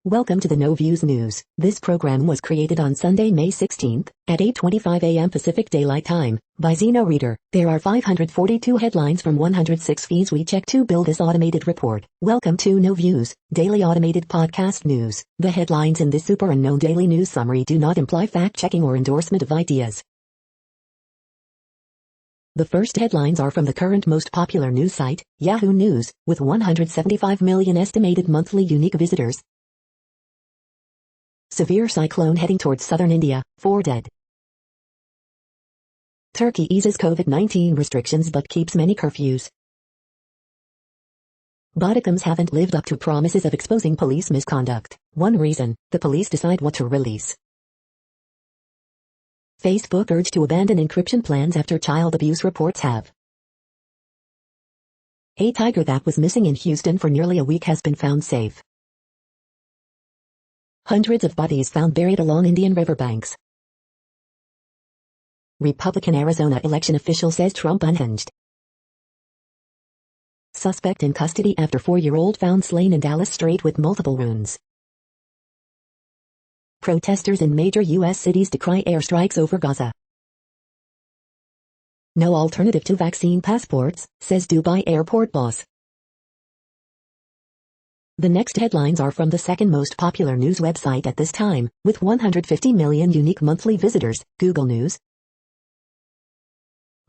Welcome to the No Views News. This program was created on Sunday, May 16th, at 8:25 a.m. Pacific Daylight Time, by Zeno Reader. There are 542 headlines from 106 feeds we check to build this automated report. Welcome to No Views, daily automated podcast news. The headlines in this super unknown daily news summary do not imply fact-checking or endorsement of ideas. The first headlines are from the current most popular news site, Yahoo News, with 175 million estimated monthly unique visitors. Severe cyclone heading towards southern India, 4 dead. Turkey eases COVID-19 restrictions but keeps many curfews. Bodycams haven't lived up to promises of exposing police misconduct. One reason, the police decide what to release. Facebook urged to abandon encryption plans after child abuse reports have. A tiger that was missing in Houston for nearly a week has been found safe. Hundreds of bodies found buried along Indian riverbanks. Republican Arizona election official says Trump unhinged. Suspect in custody after 4-year-old found slain in Dallas Strait with multiple wounds. Protesters in major U.S. cities decry airstrikes over Gaza. No alternative to vaccine passports, says Dubai airport boss. The next headlines are from the second most popular news website at this time, with 150 million unique monthly visitors, Google News.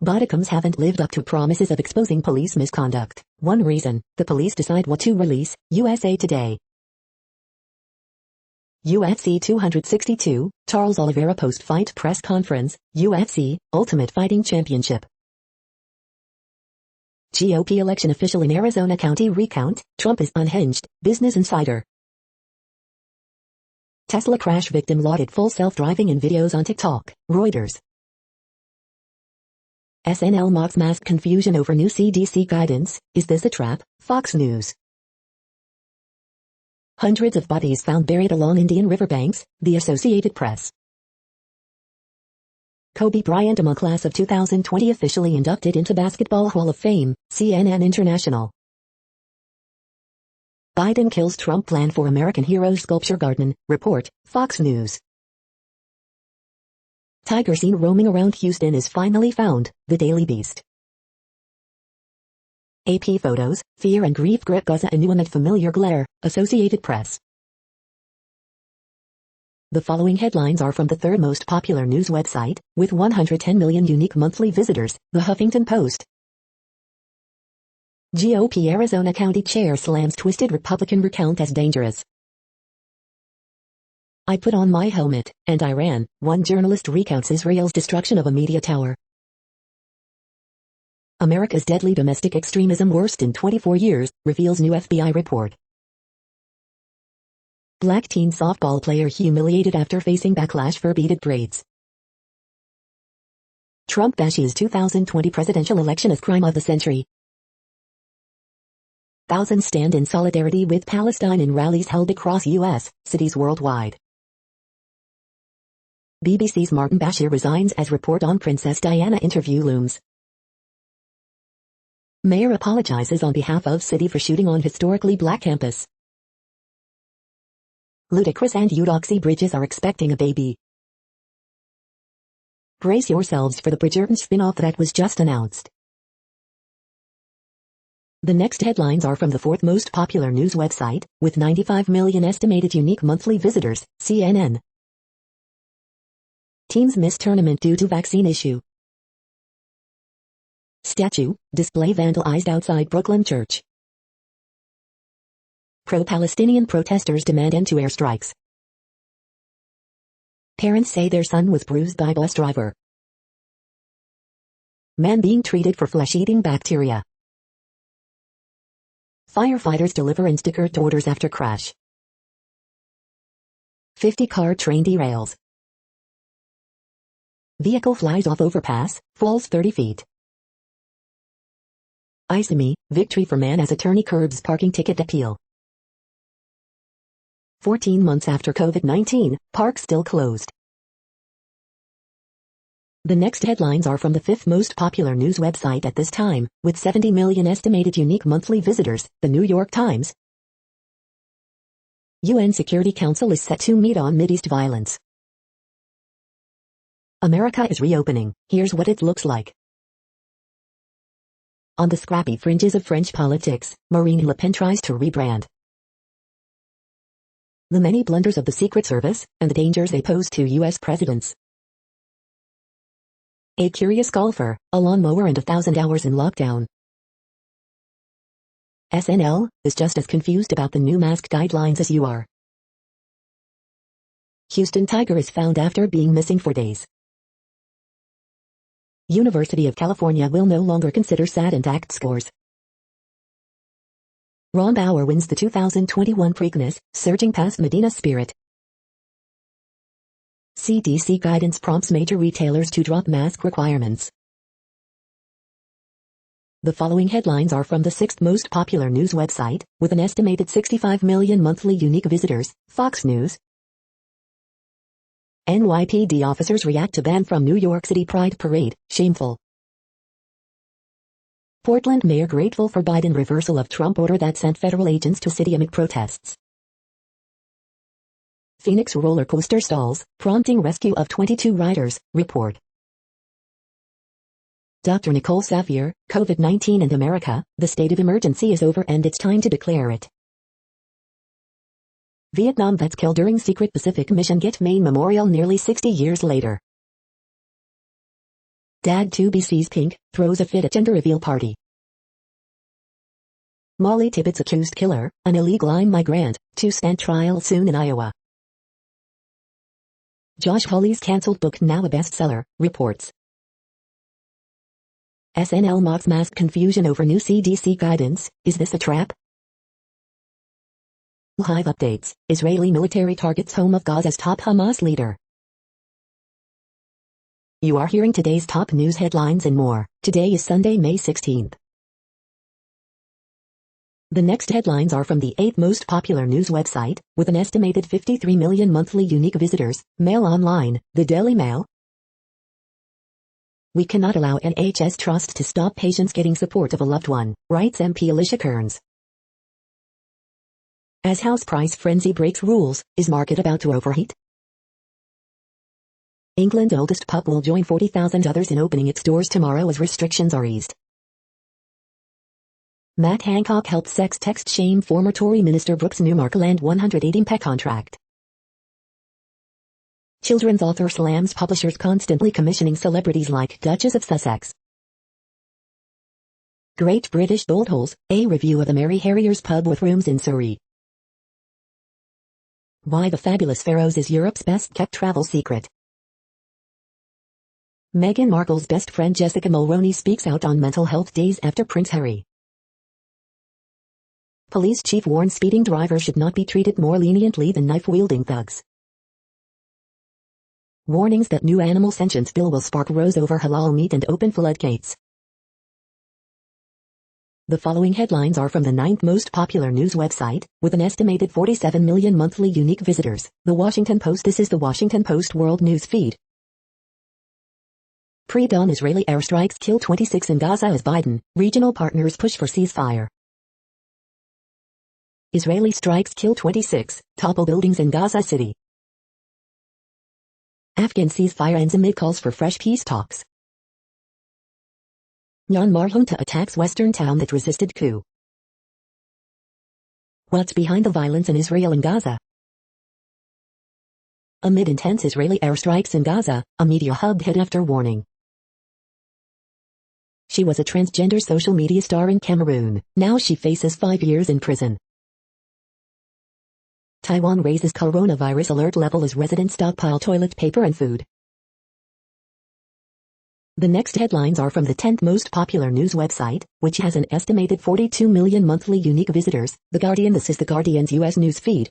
Bodycams haven't lived up to promises of exposing police misconduct. One reason, the police decide what to release, USA Today. UFC 262, Charles Oliveira post-fight press conference, UFC, Ultimate Fighting Championship. GOP election official in Arizona County recount, Trump is unhinged, Business Insider. Tesla crash victim lauded full self-driving in videos on TikTok, Reuters. SNL mocks mask confusion over new CDC guidance, is this a trap? Fox News. Hundreds of bodies found buried along Indian riverbanks, the Associated Press. Kobe Bryant among class of 2020 officially inducted into Basketball Hall of Fame, CNN International. Biden kills Trump plan for American Hero Sculpture Garden, report, Fox News. Tiger seen roaming around Houston is finally found, the Daily Beast. AP photos, fear and grief grip Gaza anew amid familiar glare, Associated Press. The following headlines are from the third most popular news website, with 110 million unique monthly visitors, The Huffington Post. GOP Arizona County Chair slams twisted Republican recount as dangerous. I put on my helmet, and I ran, one journalist recounts Israel's destruction of a media tower. America's deadly domestic extremism worst in 24 years, reveals new FBI report. Black teen softball player humiliated after facing backlash for beaded braids. Trump bashes 2020 presidential election as crime of the century. Thousands stand in solidarity with Palestine in rallies held across U.S. cities worldwide. BBC's Martin Bashir resigns as report on Princess Diana interview looms. Mayor apologizes on behalf of city for shooting on historically black campus. Ludacris and Eudoxie Bridges are expecting a baby. Brace yourselves for the Bridgerton spin-off that was just announced. The next headlines are from the fourth most popular news website, with 95 million estimated unique monthly visitors, CNN. Teams miss tournament due to vaccine issue. Statue, display vandalized outside Brooklyn church. Pro-Palestinian protesters demand end to airstrikes. Parents say their son was bruised by bus driver. Man being treated for flesh-eating bacteria. Firefighters deliver Instacart orders after crash. 50-car train derails. Vehicle flies off overpass, falls 30 feet. Isami, victory for man as attorney curbs parking ticket appeal. 14 months after COVID-19, park still closed. The next headlines are from the fifth most popular news website at this time, with 70 million estimated unique monthly visitors, The New York Times. UN Security Council is set to meet on Mideast violence. America is reopening. Here's what it looks like. On the scrappy fringes of French politics, Marine Le Pen tries to rebrand. The many blunders of the Secret Service, and the dangers they pose to U.S. presidents. A curious golfer, a lawnmower and 1,000 hours in lockdown. SNL is just as confused about the new mask guidelines as you are. Houston tiger is found after being missing for days. University of California will no longer consider SAT intact scores. Ron Bauer wins the 2021 Preakness, surging past Medina Spirit. CDC guidance prompts major retailers to drop mask requirements. The following headlines are from the 6th most popular news website, with an estimated 65 million monthly unique visitors, Fox News. NYPD officers react to ban from New York City Pride Parade, shameful. Portland mayor grateful for Biden reversal of Trump order that sent federal agents to city amid protests. Phoenix roller coaster stalls, prompting rescue of 22 riders, report. Dr. Nicole Safier, COVID-19 and America, the state of emergency is over and it's time to declare it. Vietnam vets killed during secret Pacific mission get Maine memorial nearly 60 years later. Dad to be sees pink, throws a fit at gender reveal party. Molly Tibbetts accused killer, an illegal migrant, to stand trial soon in Iowa. Josh Hawley's cancelled book now a bestseller, reports. SNL mocks mask confusion over new CDC guidance, is this a trap? Live updates, Israeli military targets home of Gaza's top Hamas leader. You are hearing today's top news headlines and more. Today is Sunday, May 16th. The next headlines are from the 8th most popular news website, with an estimated 53 million monthly unique visitors, Mail Online, the Daily Mail. We cannot allow NHS Trust to stop patients getting support of a loved one, writes MP Alicia Kearns. As house price frenzy breaks rules, is market about to overheat? England's oldest pub will join 40,000 others in opening its doors tomorrow as restrictions are eased. Matt Hancock helped sex text shame former Tory Minister Brooks Newmark land £180 contract. Children's author slams publishers constantly commissioning celebrities like Duchess of Sussex. Great British Bullet Holes, a review of the Mary Harrier's pub with rooms in Surrey. Why the Fabulous Pharaohs is Europe's best-kept travel secret. Meghan Markle's best friend Jessica Mulroney speaks out on mental health days after Prince Harry. Police chief warns speeding drivers should not be treated more leniently than knife-wielding thugs. Warnings that new animal sentience bill will spark rows over halal meat and open floodgates. The following headlines are from the 9th most popular news website, with an estimated 47 million monthly unique visitors, The Washington Post. This is the Washington Post World News Feed. Pre-dawn Israeli airstrikes kill 26 in Gaza as Biden, regional partners push for ceasefire. Israeli strikes kill 26, topple buildings in Gaza City. Afghan ceasefire ends amid calls for fresh peace talks. Myanmar junta attacks western town that resisted coup. What's behind the violence in Israel and Gaza? Amid intense Israeli airstrikes in Gaza, a media hub hid after warning. She was a transgender social media star in Cameroon. Now she faces 5 years in prison. Taiwan raises coronavirus alert level as residents stockpile toilet paper and food. The next headlines are from the 10th most popular news website, which has an estimated 42 million monthly unique visitors, The Guardian. This is The Guardian's U.S. news feed.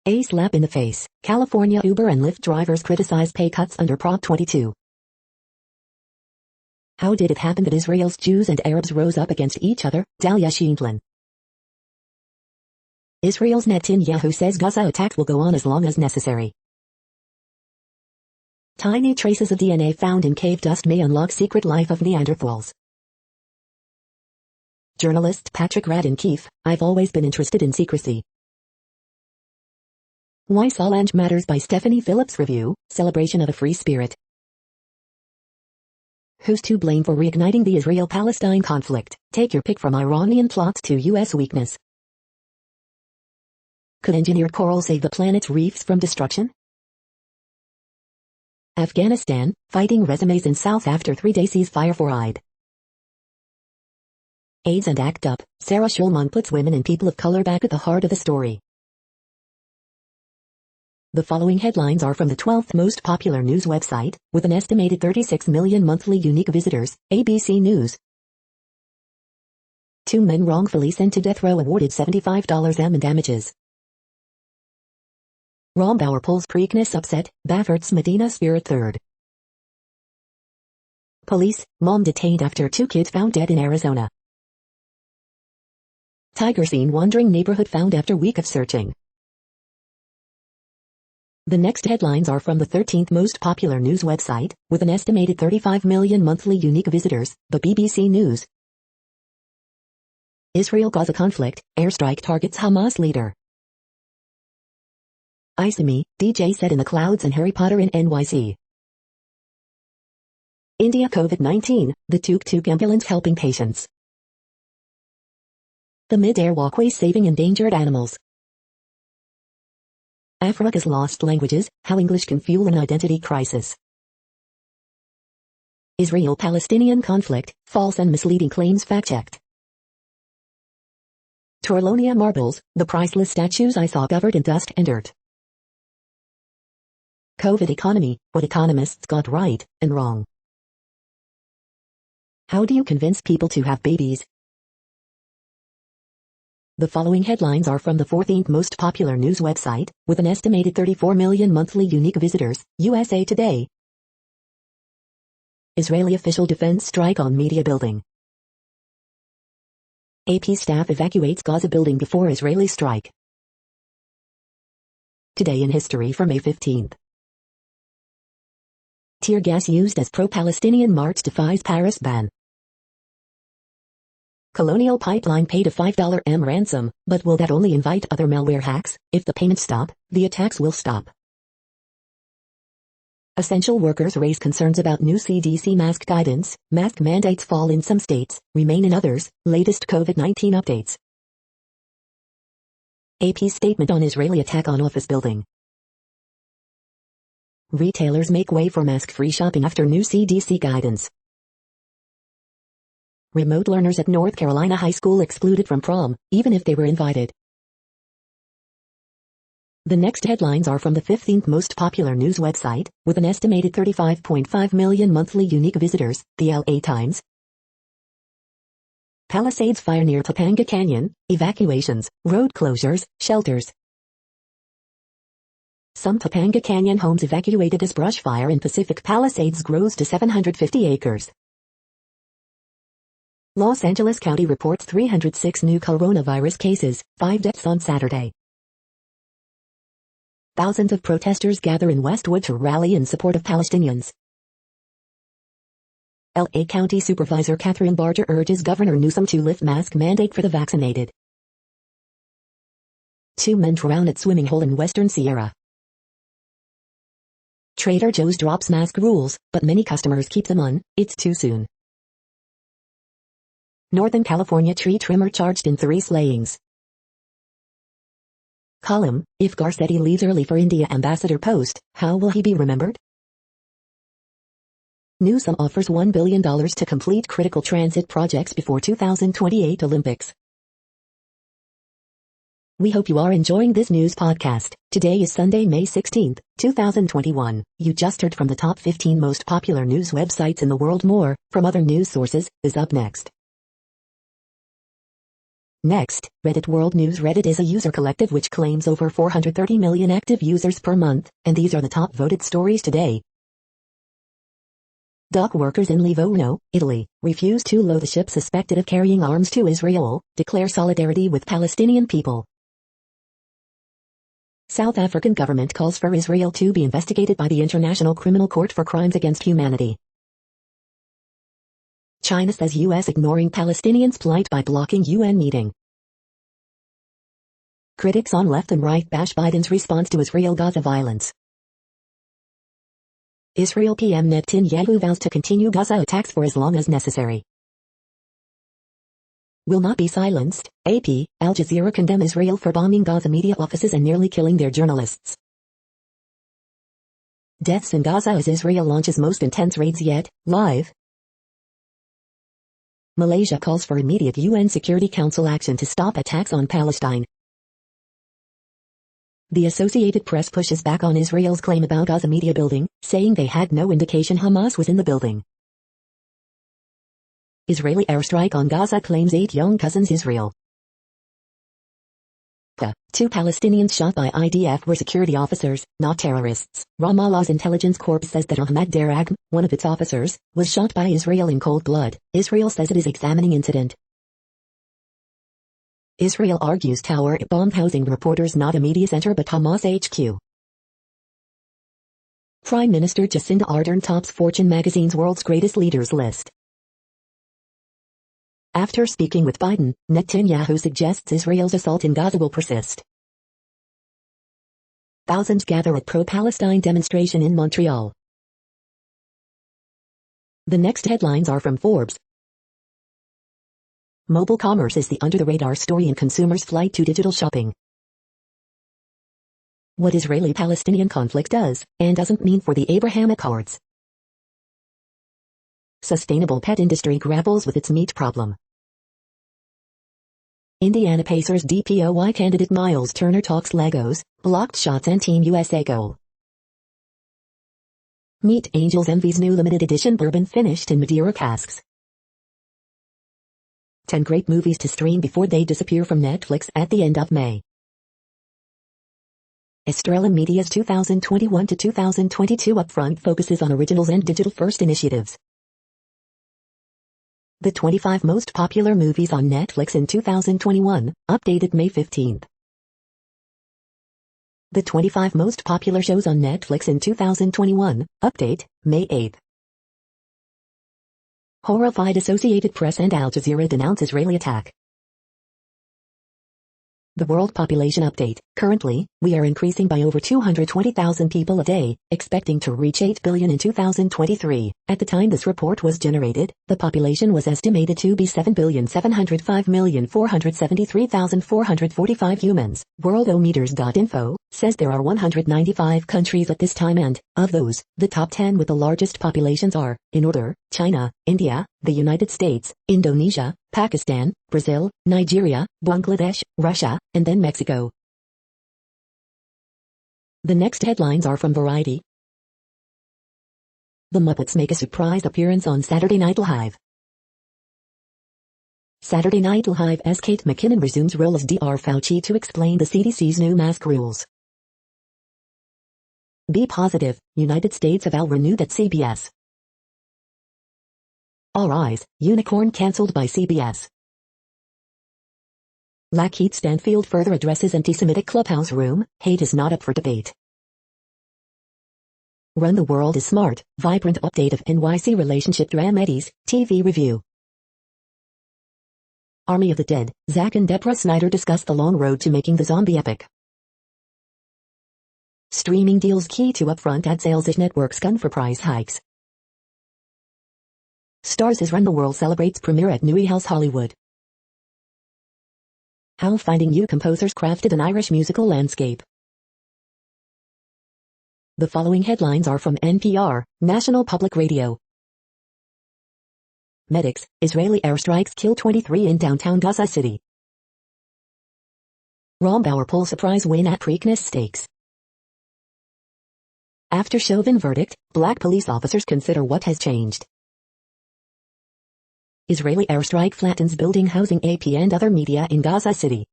A slap in the face. California Uber and Lyft drivers criticize pay cuts under Prop 22. How did it happen that Israel's Jews and Arabs rose up against each other? Dalia Sheindlin. Israel's Netanyahu says Gaza attacks will go on as long as necessary. Tiny traces of DNA found in cave dust may unlock secret life of Neanderthals. Journalist Patrick Radden Keefe, I've always been interested in secrecy. Why Solange Matters by Stephanie Phillips Review, Celebration of a Free Spirit. Who's to blame for reigniting the Israel-Palestine conflict? Take your pick from Iranian plots to U.S. weakness. Could engineered coral save the planet's reefs from destruction? Afghanistan, fighting resumes in South after 3-day ceasefire for Eid. AIDS and ACT UP, Sarah Schulman puts women and people of color back at the heart of the story. The following headlines are from the 12th most popular news website, with an estimated 36 million monthly unique visitors, ABC News. 2 men wrongfully sent to death row awarded $75 in damages. Rombauer pulls Preakness upset, Baffert's Medina Spirit third. Police, mom detained after 2 kids found dead in Arizona. Tiger seen wandering neighborhood found after week of searching. The next headlines are from the 13th most popular news website, with an estimated 35 million monthly unique visitors, the BBC News. Israel-Gaza conflict, airstrike targets Hamas leader. Isami, DJ set in the clouds and Harry Potter in NYC. India COVID-19, the tuk-tuk ambulance helping patients. The mid-air walkway saving endangered animals. Africa's lost languages, how English can fuel an identity crisis. Israel-Palestinian conflict, false and misleading claims fact-checked. Torlonia marbles, the priceless statues I saw covered in dust and dirt. COVID economy, what economists got right and wrong. How do you convince people to have babies? The following headlines are from the 14th most popular news website, with an estimated 34 million monthly unique visitors, USA Today. Israeli official defense strike on media building. AP staff evacuates Gaza building before Israeli strike. Today in history for May 15th. Tear gas used as pro-Palestinian march defies Paris ban. Colonial Pipeline paid a $5 ransom, but will that only invite other malware hacks? If the payments stop, the attacks will stop. Essential workers raise concerns about new CDC mask guidance, mask mandates fall in some states, remain in others, latest COVID-19 updates. AP statement on Israeli attack on office building. Retailers make way for mask-free shopping after new CDC guidance. Remote learners at North Carolina high school excluded from prom, even if they were invited. The next headlines are from the 15th most popular news website, with an estimated 35.5 million monthly unique visitors, the LA Times. Palisades fire near Topanga Canyon, evacuations, road closures, shelters. Some Topanga Canyon homes evacuated as brush fire in Pacific Palisades grows to 750 acres. Los Angeles County reports 306 new coronavirus cases, 5 deaths on Saturday. Thousands of protesters gather in Westwood to rally in support of Palestinians. LA County Supervisor Catherine Barger urges Governor Newsom to lift mask mandate for the vaccinated. 2 men drown at swimming hole in Western Sierra. Trader Joe's drops mask rules, but many customers keep them on, it's too soon. Northern California tree trimmer charged in 3 slayings. Column, if Garcetti leaves early for India ambassador post, how will he be remembered? Newsom offers $1 billion to complete critical transit projects before 2028 Olympics. We hope you are enjoying this news podcast. Today is Sunday, May 16th, 2021. You just heard from the top 15 most popular news websites in the world. More, from other news sources, is up next. Next, Reddit World News. Reddit is a user collective which claims over 430 million active users per month, and these are the top voted stories today. Dock workers in Livorno, Italy, refuse to load the ship suspected of carrying arms to Israel, declare solidarity with Palestinian people. South African government calls for Israel to be investigated by the International Criminal Court for crimes against humanity. China says U.S. ignoring Palestinians' plight by blocking UN meeting. Critics on left and right bash Biden's response to Israel-Gaza violence. Israel PM Netanyahu vows to continue Gaza attacks for as long as necessary. Will not be silenced. AP, Al Jazeera condemn Israel for bombing Gaza media offices and nearly killing their journalists. Deaths in Gaza as Israel launches most intense raids yet. Live. Malaysia calls for immediate UN Security Council action to stop attacks on Palestine. The Associated Press pushes back on Israel's claim about Gaza media building, saying they had no indication Hamas was in the building. Israeli airstrike on Gaza claims 8 young cousins Israel. 2 Palestinians shot by IDF were security officers, not terrorists. Ramallah's intelligence corps says that Ahmad Darag, one of its officers, was shot by Israel in cold blood. Israel says it is examining incident. Israel argues tower it bombed housing reporters not a media center but Hamas HQ. Prime Minister Jacinda Ardern tops Fortune magazine's World's Greatest Leaders list. After speaking with Biden, Netanyahu suggests Israel's assault in Gaza will persist. Thousands gather at pro-Palestine demonstration in Montreal. The next headlines are from Forbes. Mobile commerce is the under-the-radar story in consumers' flight to digital shopping. What Israeli-Palestinian conflict does and doesn't mean for the Abraham Accords. Sustainable pet industry grapples with its meat problem. Indiana Pacers DPOY candidate Miles Turner talks Legos, blocked shots and Team USA goal. Meet Angels MV's new limited edition bourbon finished in Madeira casks. 10 great movies to stream before they disappear from Netflix at the end of May. Estrella Media's 2021 to 2022 upfront focuses on originals and digital-first initiatives. The 25 most popular movies on Netflix in 2021, updated May 15th. The 25 most popular shows on Netflix in 2021, update, May 8th. Horrified Associated Press and Al Jazeera denounce Israeli attack. The World Population Update. Currently, we are increasing by over 220,000 people a day, expecting to reach 8 billion in 2023. At the time this report was generated, the population was estimated to be 7,705,473,445 humans. Worldometers.info says there are 195 countries at this time and, of those, the top 10 with the largest populations are, in order, China, India, the United States, Indonesia, Pakistan, Brazil, Nigeria, Bangladesh, Russia, and then Mexico. The next headlines are from Variety. The Muppets make a surprise appearance on Saturday Night Live. Saturday Night Live's Kate McKinnon resumes role as Dr. Fauci to explain the CDC's new mask rules. Be positive, United States avow renewed at CBS. All Eyes, Unicorn cancelled by CBS. Lakeith Stanfield further addresses anti-Semitic clubhouse room, hate is not up for debate. Run the World is Smart, vibrant update of NYC relationship dramedies, TV review. Army of the Dead, Zack and Deborah Snyder discuss the long road to making the zombie epic. Streaming deals key to upfront ad sales as networks gun for price hikes. Stars as Run the World celebrates premiere at Newey House Hollywood. How Finding You composers crafted an Irish musical landscape. The following headlines are from NPR, National Public Radio. Medics, Israeli airstrikes kill 23 in downtown Gaza City. Rombauer poll surprise win at Preakness Stakes. After Chauvin verdict, black police officers consider what has changed. Israeli airstrike flattens building housing AP and other media in Gaza City.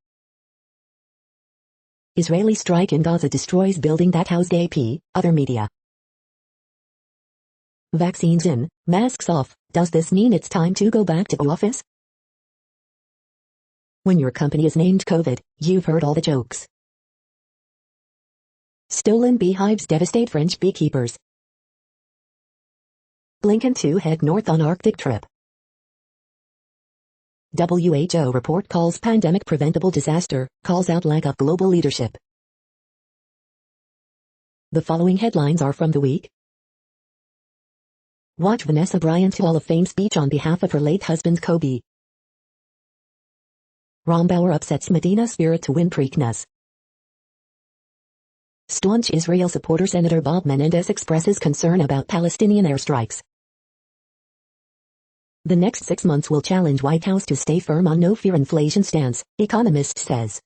Israeli strike in Gaza destroys building that housed AP, other media. Vaccines in, masks off, does this mean it's time to go back to office? When your company is named COVID, you've heard all the jokes. Stolen beehives devastate French beekeepers. Blinken to head north on Arctic trip. WHO report calls pandemic preventable disaster, calls out lack of global leadership. The following headlines are from the week. Watch Vanessa Bryant's Hall of Fame speech on behalf of her late husband Kobe. Rombauer upsets Medina Spirit to win Preakness. Staunch Israel supporter Senator Bob Menendez expresses concern about Palestinian airstrikes. The next 6 months will challenge White House to stay firm on no-fear inflation stance, economist says.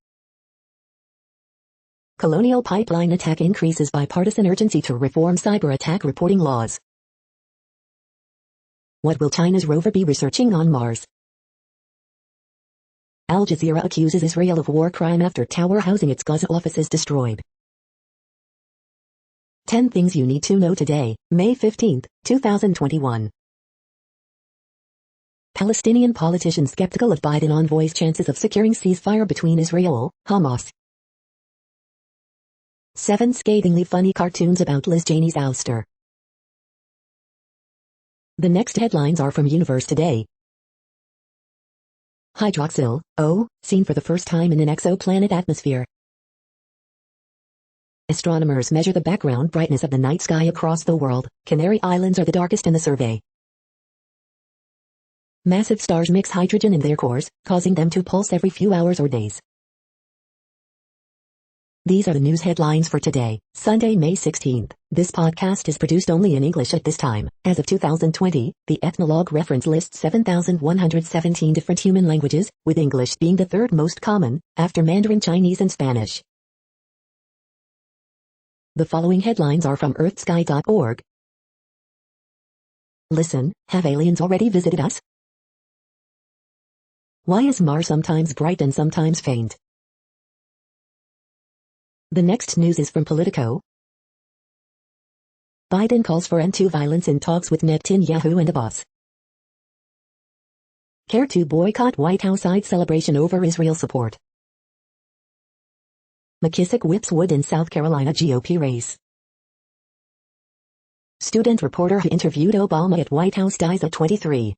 Colonial Pipeline attack increases bipartisan urgency to reform cyber attack reporting laws. What will China's rover be researching on Mars? Al Jazeera accuses Israel of war crime after tower housing its Gaza offices destroyed. 10 things you need to know today, May 15, 2021. Palestinian politicians skeptical of Biden envoy's chances of securing ceasefire between Israel, Hamas. 7 scathingly funny cartoons about Liz Cheney's ouster. The next headlines are from Universe Today. Hydroxyl, O, seen for the first time in an exoplanet atmosphere. Astronomers measure the background brightness of the night sky across the world. Canary Islands are the darkest in the survey. Massive stars mix hydrogen in their cores, causing them to pulse every few hours or days. These are the news headlines for today, Sunday, May 16th. This podcast is produced only in English at this time. As of 2020, the Ethnologue reference lists 7,117 different human languages, with English being the third most common, after Mandarin Chinese and Spanish. The following headlines are from earthsky.org. Listen, have aliens already visited us? Why is Mars sometimes bright and sometimes faint? The next news is from Politico. Biden calls for end to violence in talks with Netanyahu and Abbas. Care to boycott White House-side celebration over Israel support. McKissick whips wood in South Carolina GOP race. Student reporter who interviewed Obama at White House dies at 23.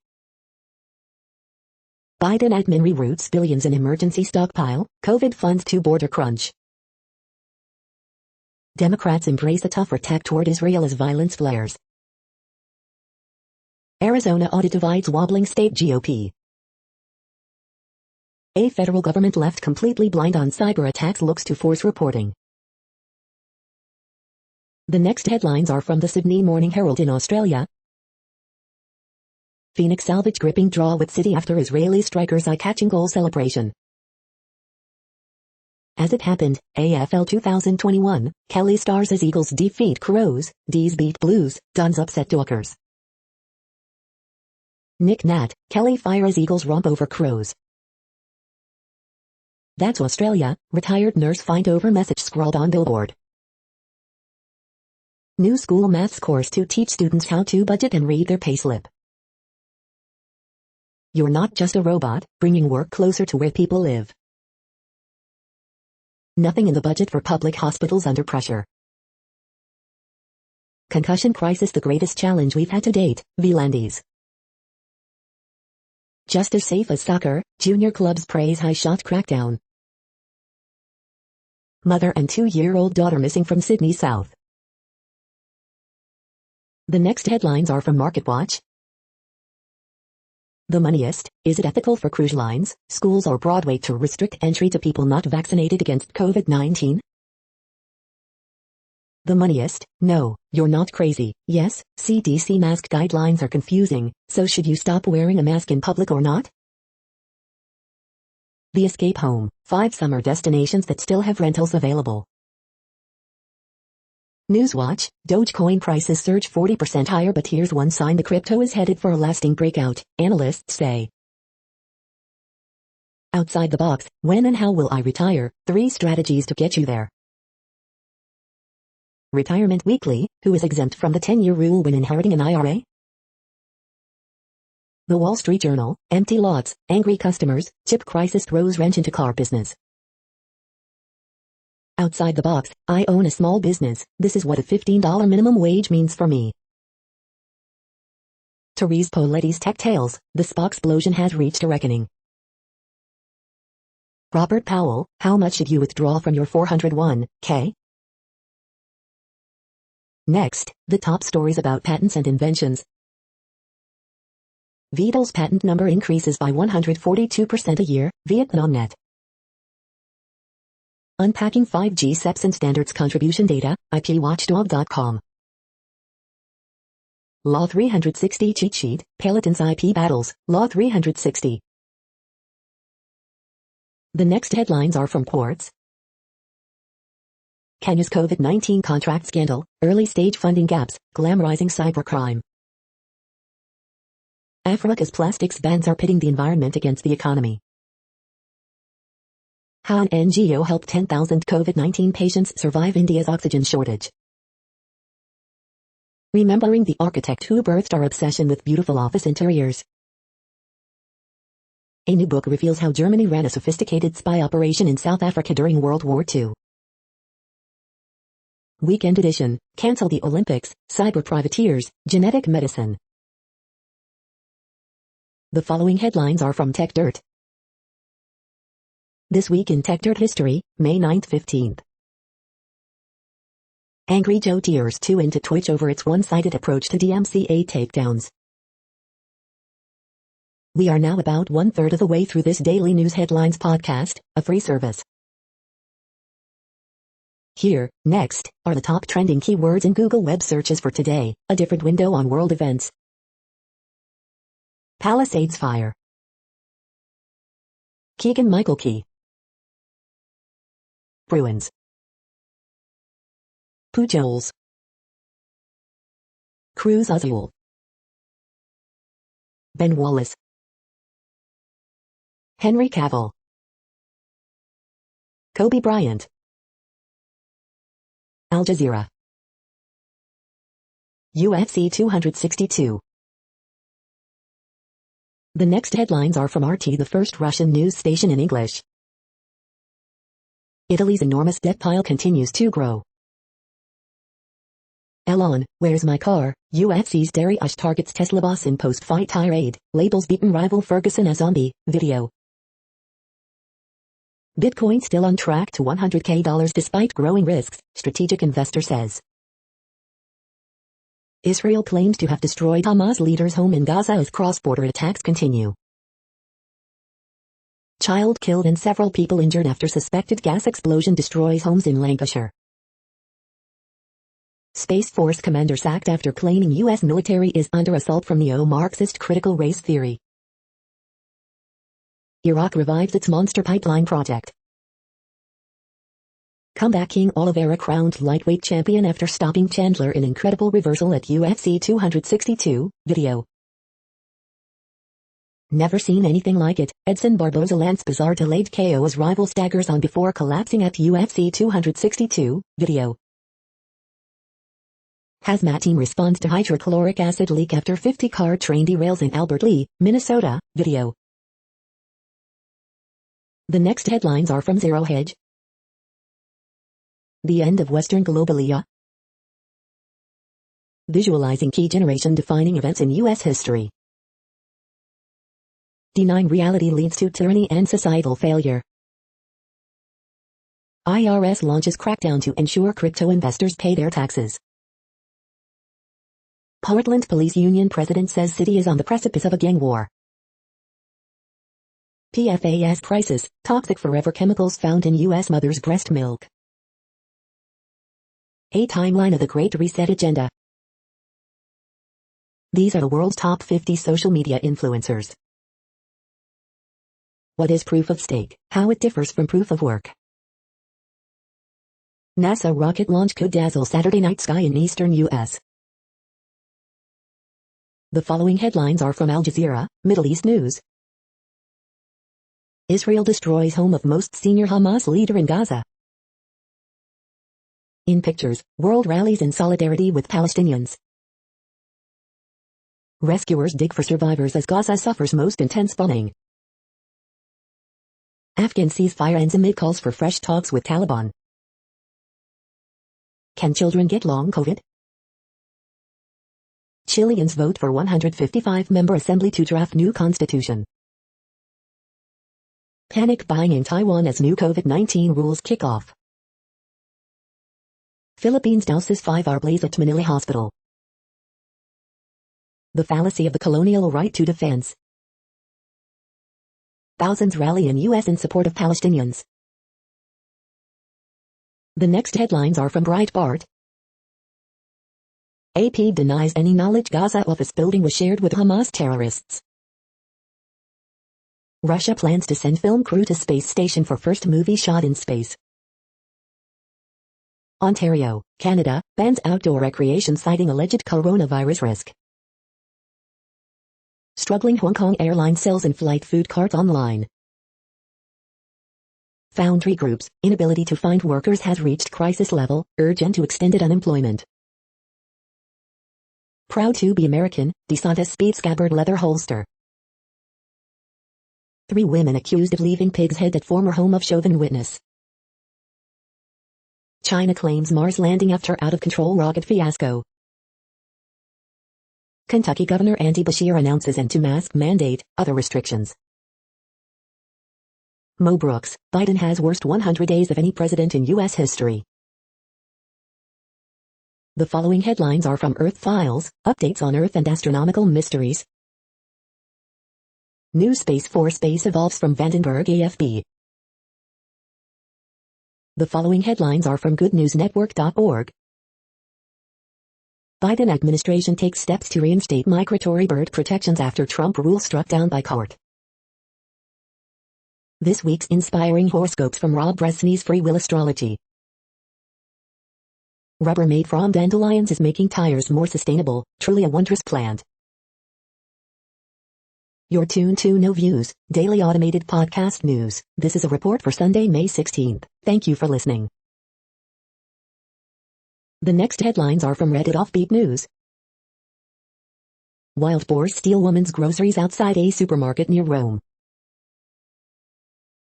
Biden admin reroutes billions in emergency stockpile, COVID funds to border crunch. Democrats embrace a tougher tack toward Israel as violence flares. Arizona audit divides wobbling state GOP. A federal government left completely blind on cyber attacks looks to force reporting. The next headlines are from the Sydney Morning Herald in Australia. Phoenix salvage gripping draw with City after Israeli strikers' eye-catching goal celebration. As it happened, AFL 2021, Kelly stars as Eagles defeat Crows, D's beat Blues, Dons upset Dockers. Nick Nat, Kelly fire as Eagles romp over Crows. That's Australia, retired nurse find over message scrawled on billboard. New school maths course to teach students how to budget and read their payslip. You're not just a robot, bringing work closer to where people live. Nothing in the budget for public hospitals under pressure. Concussion crisis the greatest challenge we've had to date, Vlandis. Just as safe as soccer, junior clubs praise high shot crackdown. Mother and 2-year-old daughter missing from Sydney South. The next headlines are from MarketWatch. The Moneyest, is it ethical for cruise lines, schools or Broadway to restrict entry to people not vaccinated against COVID-19? The Moneyest, no, you're not crazy. Yes, CDC mask guidelines are confusing, so should you stop wearing a mask in public or not? The Escape Home, 5 summer destinations that still have rentals available. Newswatch, Dogecoin prices surge 40% higher, but here's one sign the crypto is headed for a lasting breakout, analysts say. Outside the box, when and how will I retire? 3 strategies to get you there. Retirement Weekly, who is exempt from the 10-year rule when inheriting an IRA? The Wall Street Journal, empty lots, angry customers, chip crisis throws wrench into car business. Outside the box, I own a small business, this is what a $15 minimum wage means for me. Therese Poletti's Tech Tales, the Spock explosion has reached a reckoning. Robert Powell, how much did you withdraw from your 401k? Next, the top stories about patents and inventions. Vidal's patent number increases by 142% a year, VietnamNet. Unpacking 5G SEPs and standards contribution data, IPWatchdog.com. Law 360 cheat sheet, Peloton's IP battles, Law 360. The next headlines are from Quartz. Kenya's COVID-19 contract scandal, early stage funding gaps, glamorizing cybercrime. Africa's plastics bans are pitting the environment against the economy. How an NGO helped 10,000 COVID-19 patients survive India's oxygen shortage. Remembering the architect who birthed our obsession with beautiful office interiors. A new book reveals how Germany ran a sophisticated spy operation in South Africa during World War II. Weekend edition, cancel the Olympics, cyber privateers, genetic medicine. The following headlines are from Tech Dirt. This week in Tech Dirt history, May 9-15th. Angry Joe tears 2 into Twitch over its one-sided approach to DMCA takedowns. We are now about 1/3 of the way through this daily news headlines podcast, a free service. Here, next, are the top trending keywords in Google web searches for today, a different window on world events. Palisades fire. Keegan-Michael Key. Bruins. Pujols. Cruz Azul. Ben Wallace. Henry Cavill. Kobe Bryant. Al Jazeera. UFC 262. The next headlines are from RT, the first Russian news station in English. Italy's enormous debt pile continues to grow. Elon, where's my car? UFC's Dariush targets Tesla boss in post-fight tirade, labels beaten rival Ferguson a zombie, video. Bitcoin still on track to $100K despite growing risks, strategic investor says. Israel claims to have destroyed Hamas leader's home in Gaza as cross-border attacks continue. Child killed and several people injured after suspected gas explosion destroys homes in Lancashire. Space Force commander sacked after claiming U.S. military is under assault from neo-Marxist critical race theory. Iraq revives its monster pipeline project. Comeback King Oliveira crowned lightweight champion after stopping Chandler in incredible reversal at UFC 262, video. Never seen anything like it, Edson Barboza Lance Bizarre delayed KO as rival staggers on before collapsing at UFC 262, video. Hazmat team responds to hydrochloric acid leak after 50-car train derails in Albert Lee, Minnesota, video. The next headlines are from Zero Hedge. The end of Western Globalia. Visualizing key generation-defining events in U.S. history. Denying reality leads to tyranny and societal failure. IRS launches crackdown to ensure crypto investors pay their taxes. Portland Police Union president says city is on the precipice of a gang war. PFAS crisis, toxic forever chemicals found in U.S. mother's breast milk. A timeline of the Great Reset agenda. These are the world's top 50 social media influencers. What is proof of stake? How it differs from proof of work. NASA rocket launch could dazzle Saturday night sky in eastern U.S. The following headlines are from Al Jazeera, Middle East News. Israel destroys home of most senior Hamas leader in Gaza. In pictures, world rallies in solidarity with Palestinians. Rescuers dig for survivors as Gaza suffers most intense bombing. Afghan ceasefire ends amid calls for fresh talks with Taliban. Can children get long COVID? Chileans vote for 155-member assembly to draft new constitution. Panic buying in Taiwan as new COVID-19 rules kick off. Philippines douses 5-hour blaze at Manila Hospital. The fallacy of the colonial right to defense. Thousands rally in U.S. in support of Palestinians. The next headlines are from Breitbart. AP denies any knowledge Gaza office building was shared with Hamas terrorists. Russia plans to send film crew to space station for first movie shot in space. Ontario, Canada, bans outdoor recreation citing alleged coronavirus risk. Struggling Hong Kong airline sells in-flight food cart online. Foundry groups, inability to find workers has reached crisis level, urge end to extended unemployment. Proud to be American, DeSantis speed scabbard leather holster. 3 women accused of leaving pig's head at former home of Chauvin witness. China claims Mars landing after out-of-control rocket fiasco. Kentucky Governor Andy Beshear announces end to mask mandate, other restrictions. Mo Brooks, Biden has worst 100 days of any president in U.S. history. The following headlines are from Earth Files, updates on Earth and astronomical mysteries. New Space Force base evolves from Vandenberg AFB. The following headlines are from goodnewsnetwork.org. Biden administration takes steps to reinstate migratory bird protections after Trump rule struck down by court. This week's inspiring horoscopes from Rob Bresney's Free Will Astrology. Rubber made from dandelions is making tires more sustainable, truly a wondrous plant. You're tuned to No Views, daily automated podcast news. This is a report for Sunday, May 16th. Thank you for listening. The next headlines are from Reddit Offbeat News. Wild boars steal woman's groceries outside a supermarket near Rome.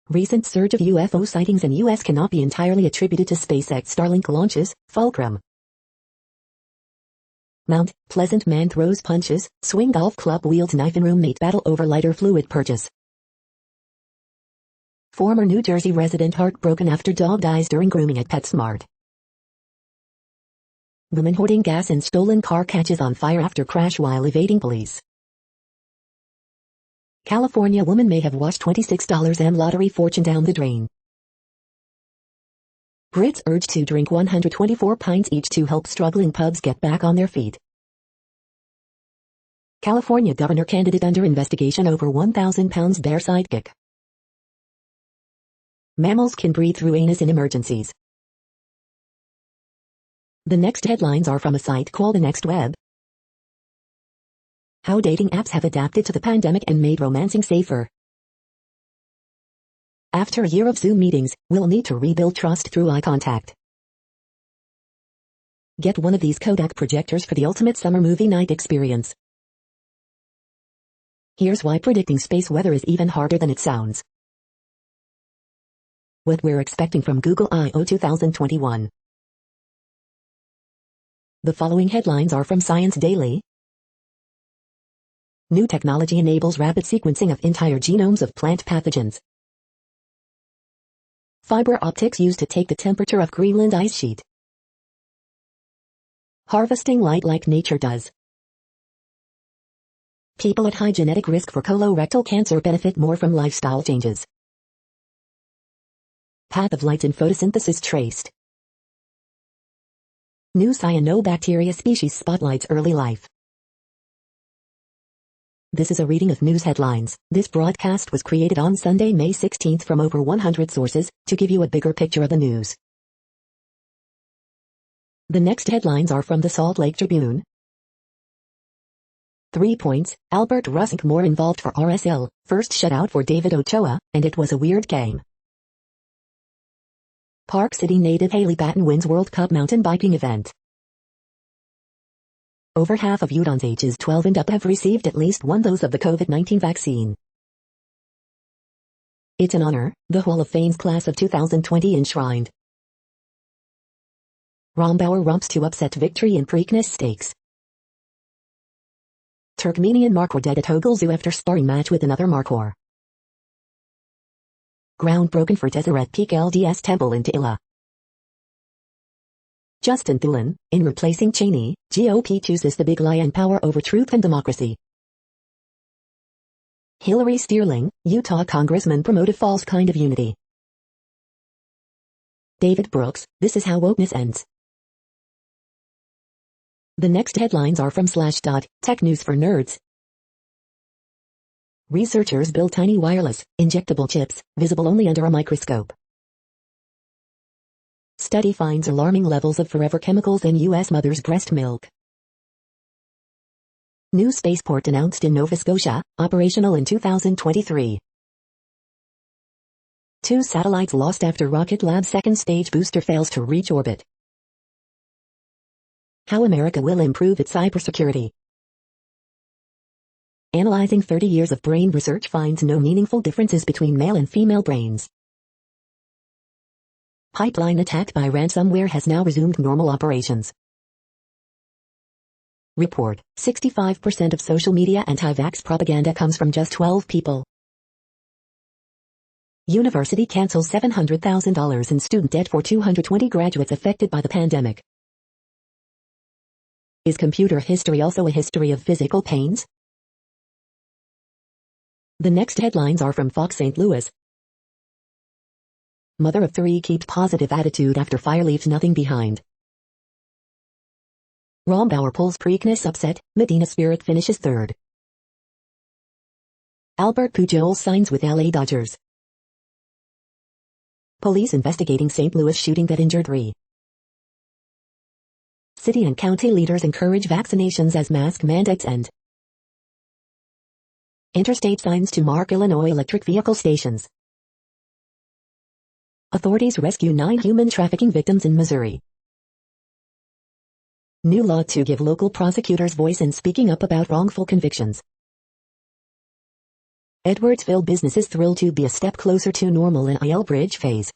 Recent surge of UFO sightings in U.S. cannot be entirely attributed to SpaceX Starlink launches, Fulcrum. Mount Pleasant man throws punches, swing golf club wields knife in roommate battle over lighter fluid purchase. Former New Jersey resident heartbroken after dog dies during grooming at PetSmart. Woman hoarding gas in stolen car catches on fire after crash while evading police. California woman may have washed $26 lottery fortune down the drain. Brits urged to drink 124 pints each to help struggling pubs get back on their feet. California governor candidate under investigation over 1,000 pounds bear sidekick. Mammals can breathe through anus in emergencies. The next headlines are from a site called The Next Web. How dating apps have adapted to the pandemic and made romancing safer. After a year of Zoom meetings, we'll need to rebuild trust through eye contact. Get one of these Kodak projectors for the ultimate summer movie night experience. Here's why predicting space weather is even harder than it sounds. What we're expecting from Google I/O 2021. The following headlines are from Science Daily. New technology enables rapid sequencing of entire genomes of plant pathogens. Fiber optics used to take the temperature of Greenland ice sheet. Harvesting light like nature does. People at high genetic risk for colorectal cancer benefit more from lifestyle changes. Path of light in photosynthesis traced. New cyanobacteria species spotlights early life. This is a reading of news headlines. This broadcast was created on Sunday, May 16th from over 100 sources, to give you a bigger picture of the news. The next headlines are from the Salt Lake Tribune. 3 points, Albert Russink more involved for RSL, first shutout for David Ochoa, and it was a weird game. Park City native Haley Batten wins World Cup mountain biking event. Over half of Utahns ages 12 and up have received at least one dose of the COVID-19 vaccine. It's an honor, the Hall of Fame's class of 2020 enshrined. Rombauer rumps to upset victory in Preakness Stakes. Turkmenian Markhor dead at Hogel Zoo after sparring match with another Markhor. Ground broken for Deseret Peak LDS Temple in Tila. Justin Thulin, in replacing Cheney, GOP chooses the big lie and power over truth and democracy. Hillary Steerling, Utah Congressman promote a false kind of unity. David Brooks, this is how wokeness ends. The next headlines are from Slashdot, Tech News for Nerds. Researchers build tiny wireless, injectable chips, visible only under a microscope. Study finds alarming levels of forever chemicals in U.S. mother's breast milk. New spaceport announced in Nova Scotia, operational in 2023. 2 satellites lost after Rocket Lab's second stage booster fails to reach orbit. How America will improve its cybersecurity. Analyzing 30 years of brain research finds no meaningful differences between male and female brains. Pipeline attacked by ransomware has now resumed normal operations. Report, 65% of social media anti-vax propaganda comes from just 12 people. University cancels $700,000 in student debt for 220 graduates affected by the pandemic. Is computer history also a history of physical pains? The next headlines are from Fox St. Louis. Mother of 3 keeps positive attitude after fire leaves nothing behind. Rombauer pulls Preakness upset, Medina Spirit finishes 3rd. Albert Pujols signs with LA Dodgers. Police investigating St. Louis shooting that injured 3. City and county leaders encourage vaccinations as mask mandates end. Interstate signs to mark Illinois electric vehicle stations. Authorities rescue 9 human trafficking victims in Missouri. New law to give local prosecutors voice in speaking up about wrongful convictions. Edwardsville businesses thrilled to be a step closer to normal in IL bridge phase.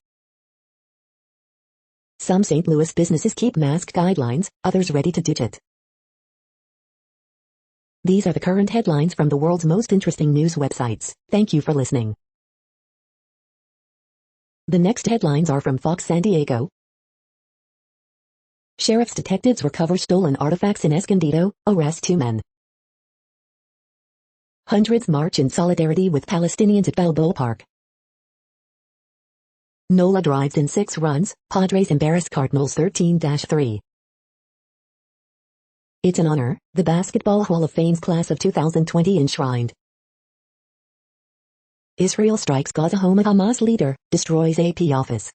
Some St. Louis businesses keep mask guidelines, others ready to ditch it. These are the current headlines from the world's most interesting news websites. Thank you for listening. The next headlines are from Fox San Diego. Sheriff's detectives recover stolen artifacts in Escondido, arrest 2 men. Hundreds march in solidarity with Palestinians at Balboa Park. Nola drives in 6 runs, Padres embarrass Cardinals 13-3. It's an honor, the Basketball Hall of Fame's class of 2020 enshrined. Israel strikes Gaza home of Hamas leader, destroys AP office.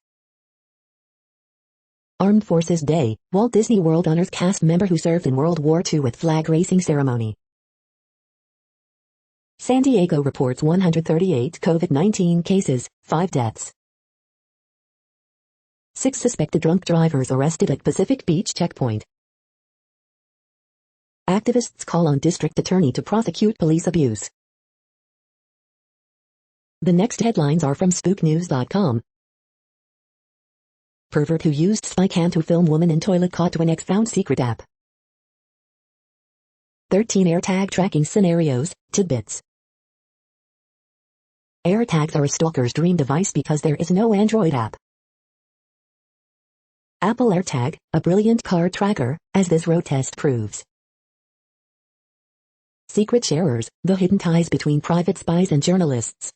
Armed Forces Day, Walt Disney World honors cast member who served in World War II with flag racing ceremony. San Diego reports 138 COVID-19 cases, 5 deaths. 6 suspected drunk drivers arrested at Pacific Beach checkpoint. Activists call on district attorney to prosecute police abuse. The next headlines are from SpookNews.com. Pervert who used spy cam to film woman in toilet caught when ex found secret app. 13 AirTag tracking scenarios, tidbits. AirTags are a stalker's dream device because there is no Android app. Apple AirTag, a brilliant car tracker, as this road test proves. Secret sharers, the hidden ties between private spies and journalists.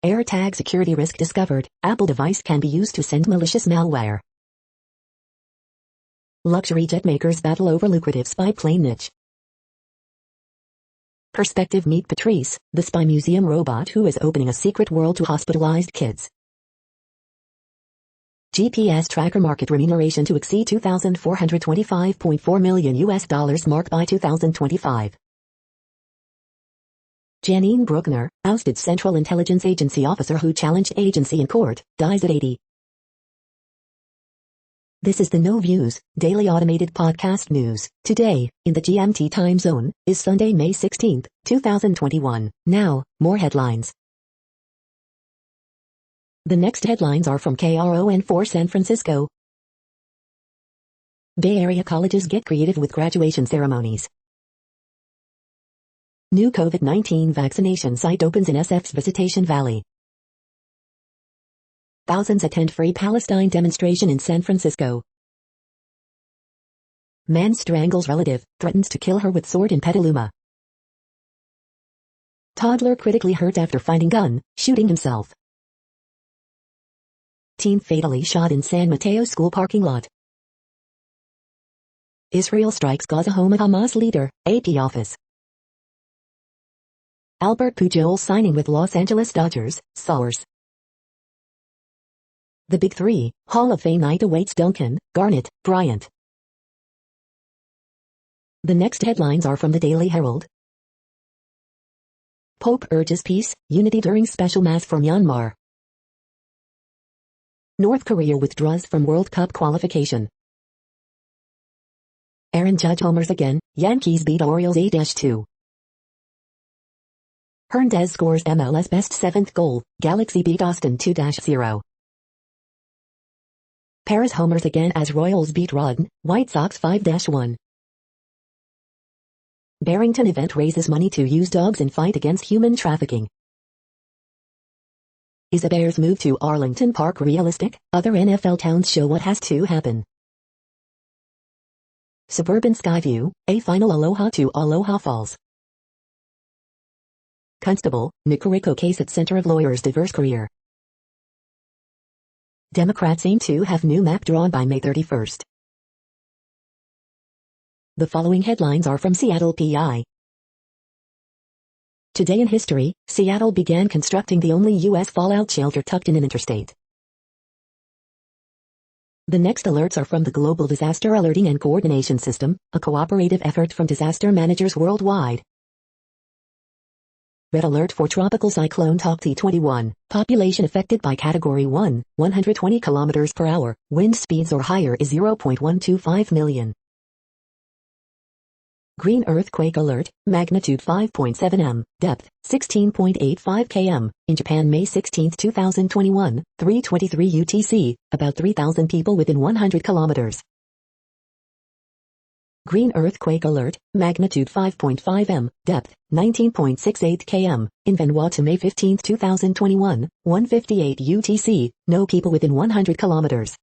AirTag security risk discovered, Apple device can be used to send malicious malware. Luxury jet makers battle over lucrative spy plane niche. Perspective meet Patrice, the spy museum robot who is opening a secret world to hospitalized kids. GPS tracker market remuneration to exceed $2,425.4 million US mark by 2025. Janine Bruckner, ousted Central Intelligence Agency officer who challenged agency in court, dies at 80. This is the No Views, daily automated podcast news. Today, in the GMT time zone, is Sunday, May 16, 2021. Now, more headlines. The next headlines are from KRON4 San Francisco. Bay Area colleges get creative with graduation ceremonies. New COVID-19 vaccination site opens in SF's Visitation Valley. Thousands attend Free Palestine demonstration in San Francisco. Man strangles relative, threatens to kill her with sword in Petaluma. Toddler critically hurt after finding gun, shooting himself. Teen fatally shot in San Mateo school parking lot. Israel strikes Gaza home of Hamas leader, AP office. Albert Pujol signing with Los Angeles Dodgers, source. The Big Three, Hall of Fame night awaits Duncan, Garnett, Bryant. The next headlines are from the Daily Herald. Pope urges peace, unity during special mass for Myanmar. North Korea withdraws from World Cup qualification. Aaron Judge homers again, Yankees beat Orioles 8-2. Hernandez scores MLS best 7th goal, Galaxy beat Austin 2-0. Paris homers again as Royals beat Rodden, White Sox 5-1. Barrington event raises money to use dogs in fight against human trafficking. Is a Bears move to Arlington Park realistic? Other NFL towns show what has to happen. Suburban Skyview, a final aloha to Aloha Falls. Constable, Nicaragua case at center of lawyers' diverse career. Democrats aim to have new map drawn by May 31st. The following headlines are from Seattle PI. Today in history, Seattle began constructing the only U.S. fallout shelter tucked in an interstate. The next alerts are from the Global Disaster Alerting and Coordination System, a cooperative effort from disaster managers worldwide. Red alert for Tropical Cyclone Tokti 21, population affected by Category 1, 120 km per hour, wind speeds or higher is 0.125 million. Green earthquake alert, magnitude 5.7 m, depth, 16.85 km, in Japan May 16, 2021, 3:23 UTC, about 3,000 people within 100 kilometers. Green earthquake alert, magnitude 5.5 m, depth, 19.68 km, in Vanuatu May 15, 2021, 1:58 UTC, no people within 100 kilometers.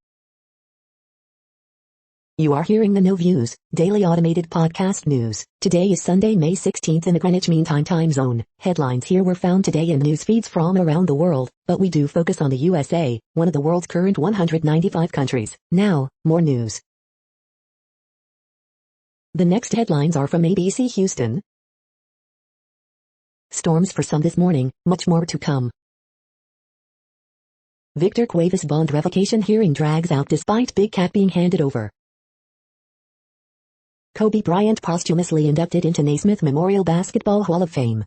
You are hearing the No Views, daily automated podcast news. Today is Sunday, May 16th in the Greenwich Mean Time zone. Headlines here were found today in news feeds from around the world, but we do focus on the USA, one of the world's current 195 countries. Now, more news. The next headlines are from ABC Houston. Storms for some this morning, much more to come. Victor Cuevas bond revocation hearing drags out despite Big Cat being handed over. Kobe Bryant posthumously inducted into Naismith Memorial Basketball Hall of Fame.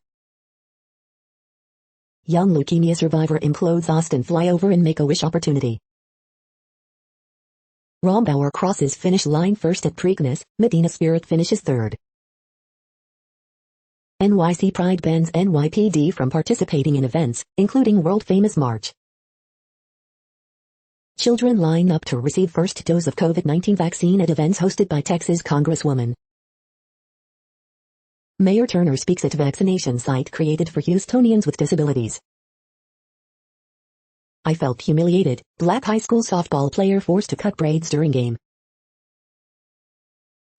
Young leukemia survivor implodes Austin flyover in Make-A-Wish opportunity. Rombauer crosses finish line first at Preakness, Medina Spirit finishes third. NYC Pride bans NYPD from participating in events, including world-famous march. Children line up to receive first dose of COVID-19 vaccine at events hosted by Texas Congresswoman. Mayor Turner speaks at vaccination site created for Houstonians with disabilities. I felt humiliated, Black high school softball player forced to cut braids during game.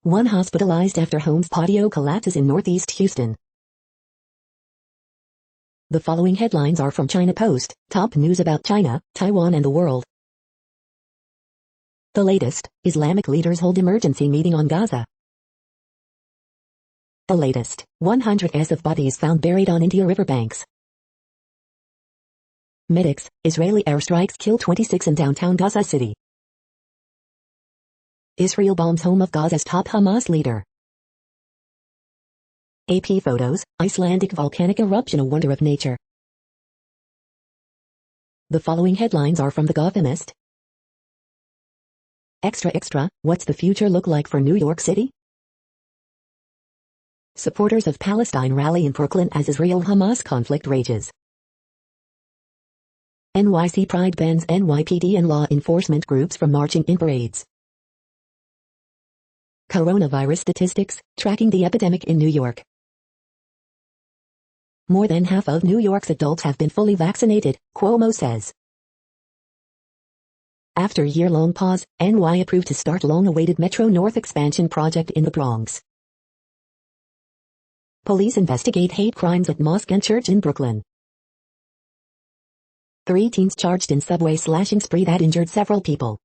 One hospitalized after home's patio collapses in Northeast Houston. The following headlines are from China Post, top news about China, Taiwan and the world. The latest, Islamic leaders hold emergency meeting on Gaza. The latest, 100s of bodies found buried on India riverbanks. Medics, Israeli airstrikes kill 26 in downtown Gaza City. Israel bombs home of Gaza's top Hamas leader. AP photos, Icelandic volcanic eruption a wonder of nature. The following headlines are from The Gothamist. Extra, what's the future look like for New York City? Supporters of Palestine rally in Brooklyn as Israel-Hamas conflict rages. NYC Pride bans NYPD and law enforcement groups from marching in parades. Coronavirus statistics, tracking the epidemic in New York. More than half of New York's adults have been fully vaccinated, Cuomo says. After a year-long pause, NY approved to start long-awaited Metro North expansion project in the Bronx. Police investigate hate crimes at mosque and church in Brooklyn. 3 teens charged in subway slashing spree that injured several people.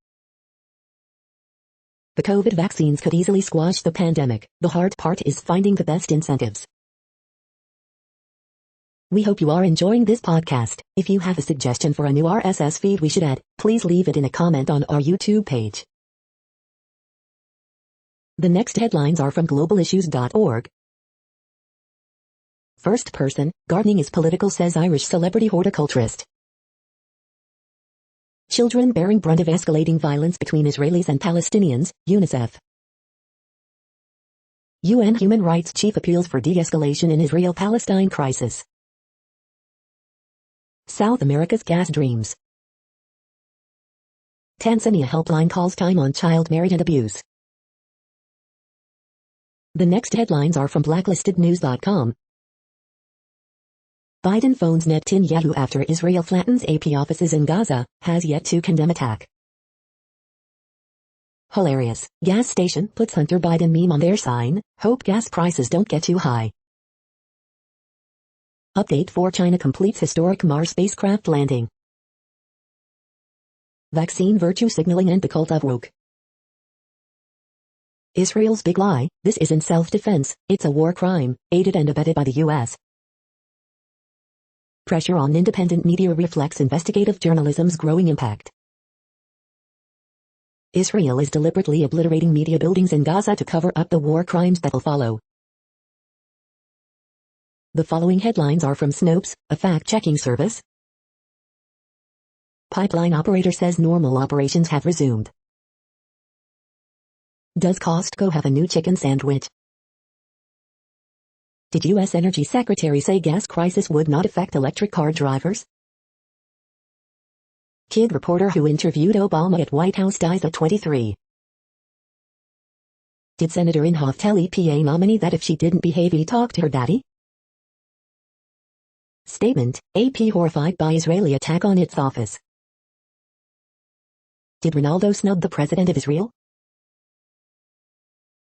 The COVID vaccines could easily squash the pandemic. The hard part is finding the best incentives. We hope you are enjoying this podcast. If you have a suggestion for a new RSS feed we should add, please leave it in a comment on our YouTube page. The next headlines are from globalissues.org. First person, gardening is political, says Irish celebrity horticulturist. Children bearing brunt of escalating violence between Israelis and Palestinians, UNICEF. UN Human Rights Chief appeals for de-escalation in Israel-Palestine crisis. South America's gas dreams. Tanzania helpline calls time on child marriage and abuse. The next headlines are from blacklistednews.com. Biden phones Netanyahu after Israel flattens AP offices in Gaza, has yet to condemn attack. Hilarious. Gas station puts Hunter Biden meme on their sign, hope gas prices don't get too high. Update for China completes historic Mars spacecraft landing. Vaccine virtue signaling and the cult of woke. Israel's big lie, this isn't self-defense, it's a war crime, aided and abetted by the U.S. Pressure on independent media reflects investigative journalism's growing impact. Israel is deliberately obliterating media buildings in Gaza to cover up the war crimes that will follow. The following headlines are from Snopes, a fact-checking service. Pipeline operator says normal operations have resumed. Does Costco have a new chicken sandwich? Did U.S. Energy Secretary say gas crisis would not affect electric car drivers? Kid reporter who interviewed Obama at White House dies at 23. Did Senator Inhofe tell EPA nominee that if she didn't behave he'd talk to her daddy? Statement, AP horrified by Israeli attack on its office. Did Ronaldo snub the president of Israel?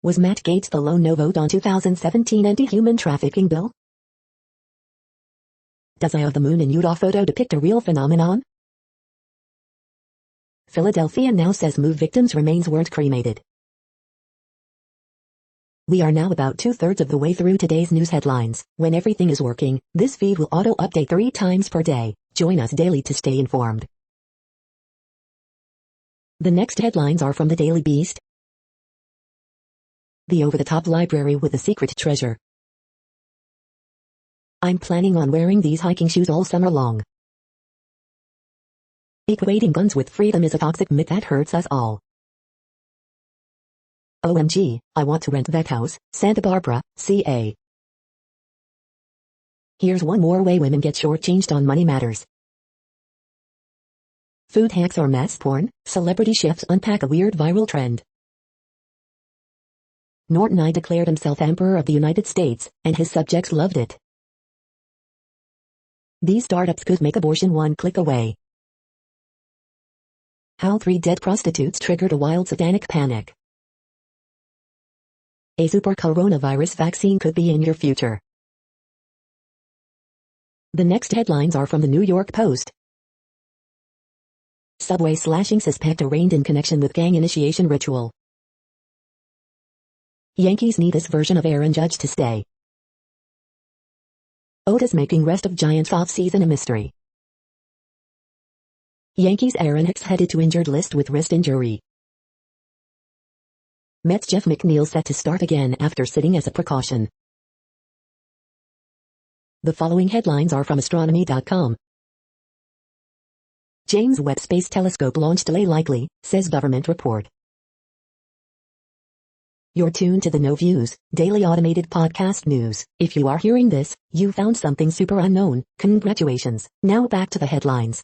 Was Matt Gaetz the lone no vote on 2017 anti-human trafficking bill? Does Eye of the Moon in Utah photo depict a real phenomenon? Philadelphia now says move victims' remains weren't cremated. We are now about 2/3 of the way through today's news headlines. When everything is working, this feed will auto-update 3 times per day. Join us daily to stay informed. The next headlines are from the Daily Beast. The over-the-top library with a secret treasure. I'm planning on wearing these hiking shoes all summer long. Equating guns with freedom is a toxic myth that hurts us all. OMG, I want to rent that house, Santa Barbara, CA. Here's one more way women get shortchanged on money matters. Food hacks or mess porn, celebrity chefs unpack a weird viral trend. Norton I declared himself Emperor of the United States, and his subjects loved it. These startups could make abortion one click away. How 3 dead prostitutes triggered a wild satanic panic. A super coronavirus vaccine could be in your future. The next headlines are from the New York Post. Subway slashing suspect arraigned in connection with gang initiation ritual. Yankees need this version of Aaron Judge to stay. Otis making rest of Giants offseason a mystery. Yankees Aaron Hicks headed to injured list with wrist injury. Mets Jeff McNeil set to start again after sitting as a precaution. The following headlines are from astronomy.com. James Webb Space Telescope launch delay likely, says government report. You're tuned to the No Views, daily automated podcast news. If you are hearing this, you found something super unknown. Congratulations. Now back to the headlines.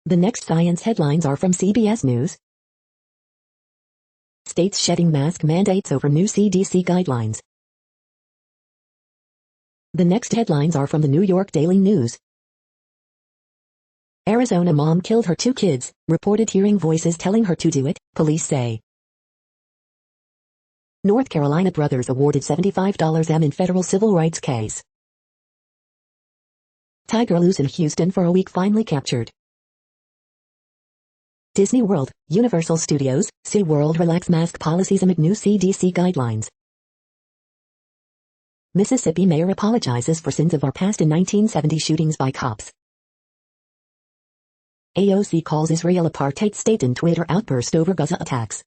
The next science headlines are from CBS News. States shedding mask mandates over new CDC guidelines. The next headlines are from the New York Daily News. Arizona mom killed her 2 kids, reported hearing voices telling her to do it, police say. North Carolina brothers awarded $75 in federal civil rights case. Tiger loose in Houston for a week finally captured. Disney World, Universal Studios, SeaWorld relax mask policies amid new CDC guidelines. Mississippi mayor apologizes for sins of our past in 1970 shootings by cops. AOC calls Israel apartheid state in Twitter outburst over Gaza attacks.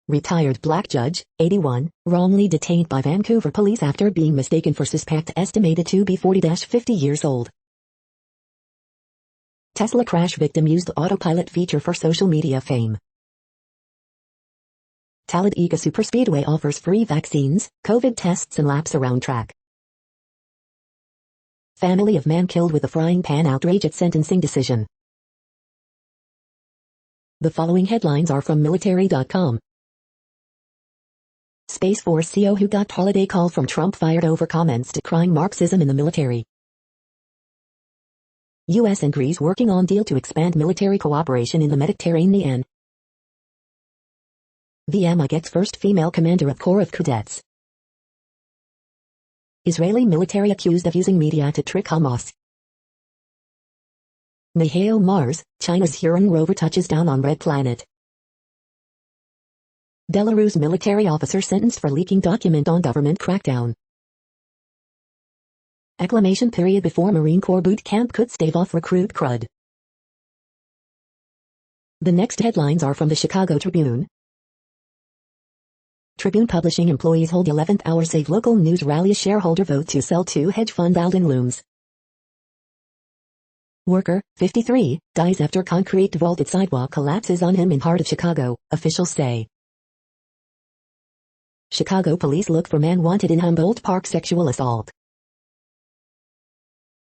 Retired black judge, 81, wrongly detained by Vancouver police after being mistaken for suspect estimated to be 40-50 years old. Tesla crash victim used autopilot feature for social media fame. Talladega Superspeedway offers free vaccines, COVID tests and laps around track. Family of man killed with a frying pan outrage at sentencing decision. The following headlines are from military.com. Space Force CO who got holiday call from Trump fired over comments decrying Marxism in the military. U.S. and Greece working on deal to expand military cooperation in the Mediterranean. VMI gets first female commander of Corps of Cadets. Israeli military accused of using media to trick Hamas. Niheo Mars, China's Huron rover touches down on Red Planet. Belarus military officer sentenced for leaking document on government crackdown. Acclimation period before Marine Corps boot camp could stave off recruit crud. The next headlines are from the Chicago Tribune. Tribune Publishing employees hold 11th hour Save Local News rally shareholder vote to sell to hedge fund Alden looms. Worker, 53, dies after concrete vaulted sidewalk collapses on him in heart of Chicago, officials say. Chicago police look for man wanted in Humboldt Park sexual assault.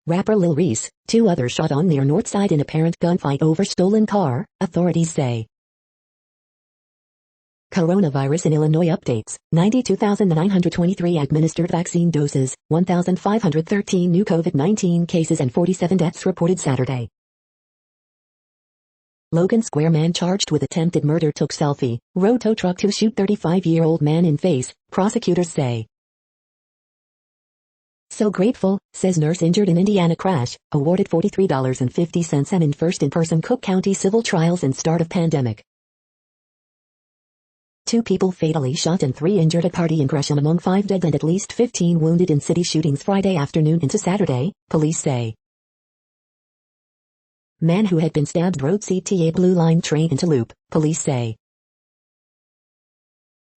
Rapper Lil Reese, 2 others shot on near North Side in apparent gunfight over stolen car, authorities say. Coronavirus in Illinois updates, 92,923 administered vaccine doses, 1,513 new COVID-19 cases and 47 deaths reported Saturday. Logan Square man charged with attempted murder took selfie, rode tow truck to shoot 35-year-old man in face, prosecutors say. So grateful, says nurse injured in Indiana crash, awarded $43.50 in first in-person Cook County civil trials in start of pandemic. 2 people fatally shot and 3 injured at party in Gresham among 5 dead and at least 15 wounded in city shootings Friday afternoon into Saturday, police say. Man who had been stabbed rode CTA Blue Line train into loop, police say.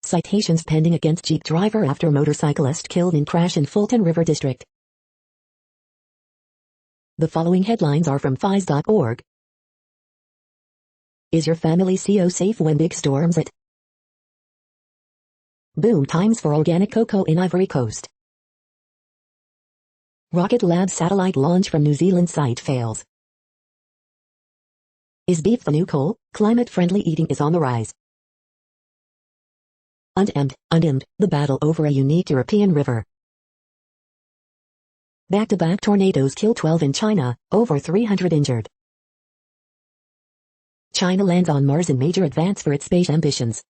Citations pending against Jeep driver after motorcyclist killed in crash in Fulton River District. The following headlines are from FIS.org. Is your family CO safe when big storms hit? Boom times for organic cocoa in Ivory Coast. Rocket Lab satellite launch from New Zealand site fails. Is beef the new coal? Climate-friendly eating is on the rise. Undimmed, the battle over a unique European river. Back-to-back tornadoes kill 12 in China, over 300 injured. China lands on Mars in major advance for its space ambitions.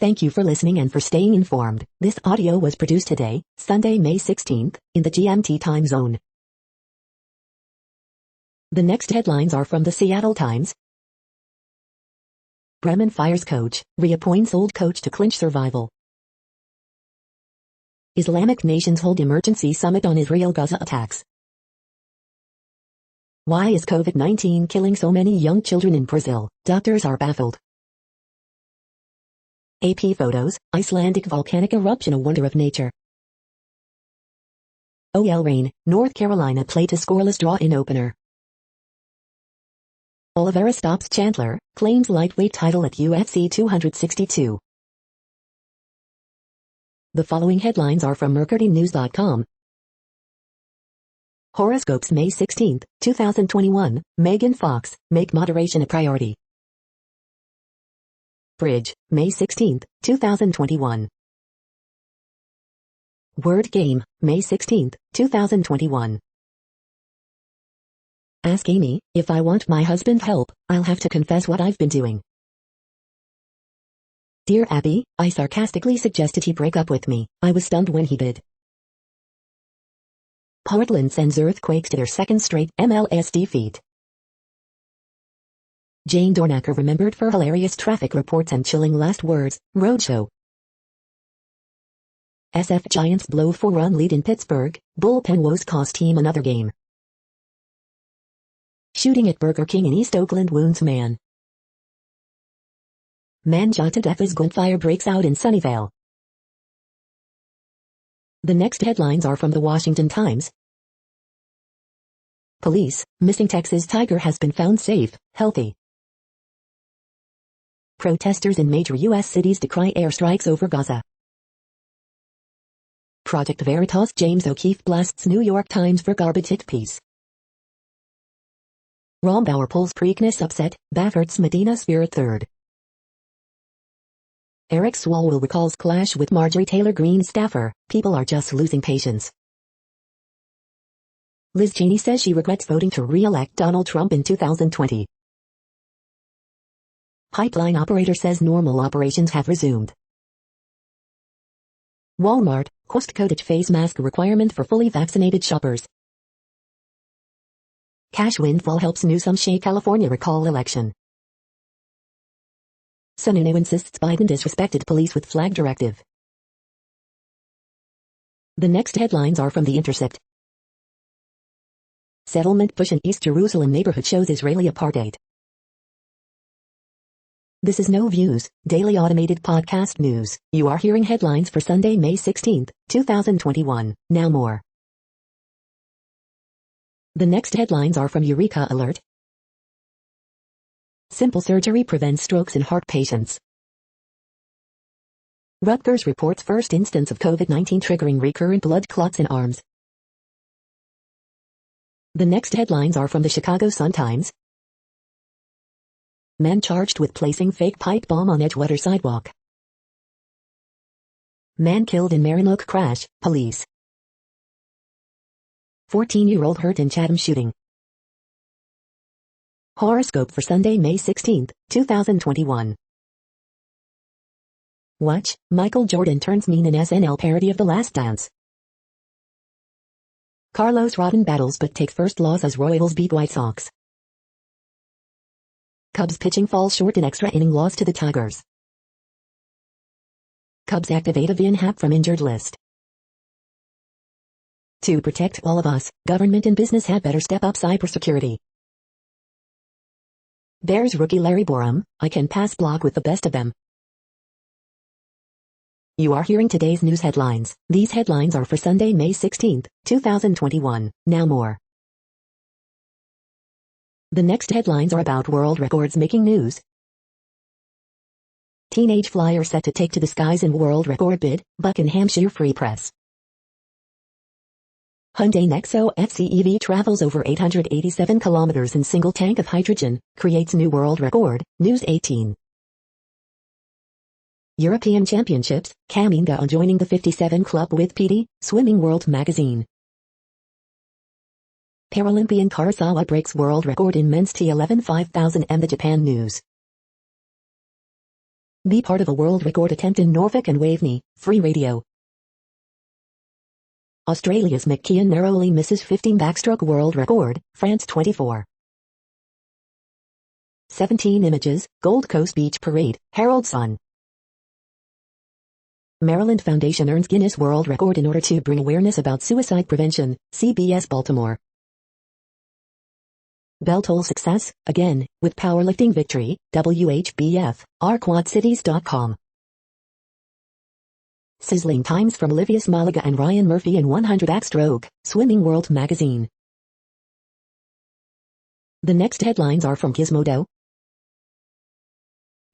Thank you for listening and for staying informed. This audio was produced today, Sunday, May 16th, in the GMT time zone. The next headlines are from the Seattle Times. Bremen fires coach, reappoints old coach to clinch survival. Islamic nations hold emergency summit on Israel-Gaza attacks. Why is COVID-19 killing so many young children in Brazil? Doctors are baffled. AP photos, Icelandic volcanic eruption a wonder of nature. OL rain, North Carolina played a scoreless draw in opener. Oliveira stops Chandler, claims lightweight title at UFC 262. The following headlines are from mercurynews.com. Horoscopes May 16, 2021, Megan Fox, make moderation a priority. Bridge, May 16, 2021. Word Game, May 16, 2021. Ask Amy, if I want my husband help, I'll have to confess what I've been doing. Dear Abby, I sarcastically suggested he break up with me. I was stunned when he did. Portland sends Earthquakes to their second straight MLS defeat. Jane Dornacker remembered for hilarious traffic reports and chilling last words, roadshow. SF Giants blow 4-run lead in Pittsburgh, bullpen woes cost team another game. Shooting at Burger King in East Oakland wounds man. Man shot to death as gunfire breaks out in Sunnyvale. The next headlines are from the Washington Times. Police, missing Texas tiger has been found safe, healthy. Protesters in major U.S. cities decry airstrikes over Gaza. Project Veritas James O'Keefe blasts New York Times for garbage hit piece. Rombauer pulls Preakness upset, Baffert's Medina Spirit third. Eric Swalwell recalls clash with Marjorie Taylor Greene staffer, people are just losing patience. Liz Cheney says she regrets voting to re-elect Donald Trump in 2020. Pipeline operator says normal operations have resumed. Walmart, Costco face mask requirement for fully vaccinated shoppers. Cash windfall helps Newsom shake California recall election. Sununu insists Biden disrespected police with flag directive. The next headlines are from The Intercept. Settlement push in East Jerusalem neighborhood shows Israeli apartheid. This is No Views, daily automated podcast news. You are hearing headlines for Sunday, May 16, 2021. Now more. The next headlines are from Eureka Alert. Simple surgery prevents strokes in heart patients. Rutgers reports first instance of COVID-19 triggering recurrent blood clots in arms. The next headlines are from the Chicago Sun-Times. Man charged with placing fake pipe bomb on Edgewater sidewalk. Man killed in Marinoke crash, police. 14-year-old hurt in Chatham shooting. Horoscope for Sunday, May 16, 2021. Watch, Michael Jordan turns mean in SNL parody of The Last Dance. Carlos Rodon battles but takes first loss as Royals beat White Sox. Cubs pitching falls short in extra inning loss to the Tigers. Cubs activate a Vin Hap from injured list. To protect all of us, government and business had better step up cybersecurity. Bears rookie Larry Borom, I can pass block with the best of them. You are hearing today's news headlines. These headlines are for Sunday, May 16, 2021. Now more. The next headlines are about world records making news. Teenage flyer set to take to the skies in world record bid, Buckinghamshire Free Press. Hyundai Nexo FCEV travels over 887 kilometers in single tank of hydrogen, creates new world record, News 18. European Championships, Kaminga on joining the 57 club with PD, Swimming World magazine. Paralympian Karasawa breaks world record in men's T11 5000 m. The Japan News. Be part of a world record attempt in Norfolk and Waveney, free radio. Australia's McKeon narrowly misses 15 backstroke world record, France 24. 17 images, Gold Coast Beach Parade, Herald Sun. Maryland Foundation earns Guinness World Record in order to bring awareness about suicide prevention, CBS Baltimore. Beltol success, again, with powerlifting victory, WHBF, rquadcities.com. Sizzling times from Livius Malaga and Ryan Murphy in 100 backstroke, Swimming World magazine. The next headlines are from Gizmodo.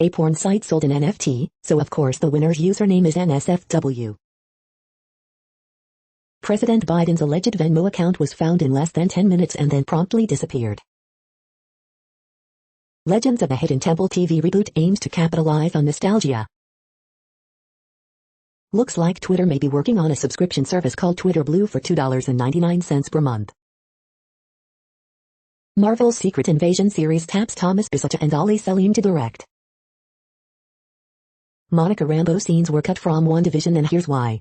A porn site sold an NFT, so of course the winner's username is NSFW. President Biden's alleged Venmo account was found in less than 10 minutes and then promptly disappeared. Legends of the Hidden Temple TV reboot aims to capitalize on nostalgia. Looks like Twitter may be working on a subscription service called Twitter Blue for $2.99 per month. Marvel's Secret Invasion series taps Thomas Bissotta and Ali Selim to direct. Monica Rambeau scenes were cut from WandaVision, and here's why.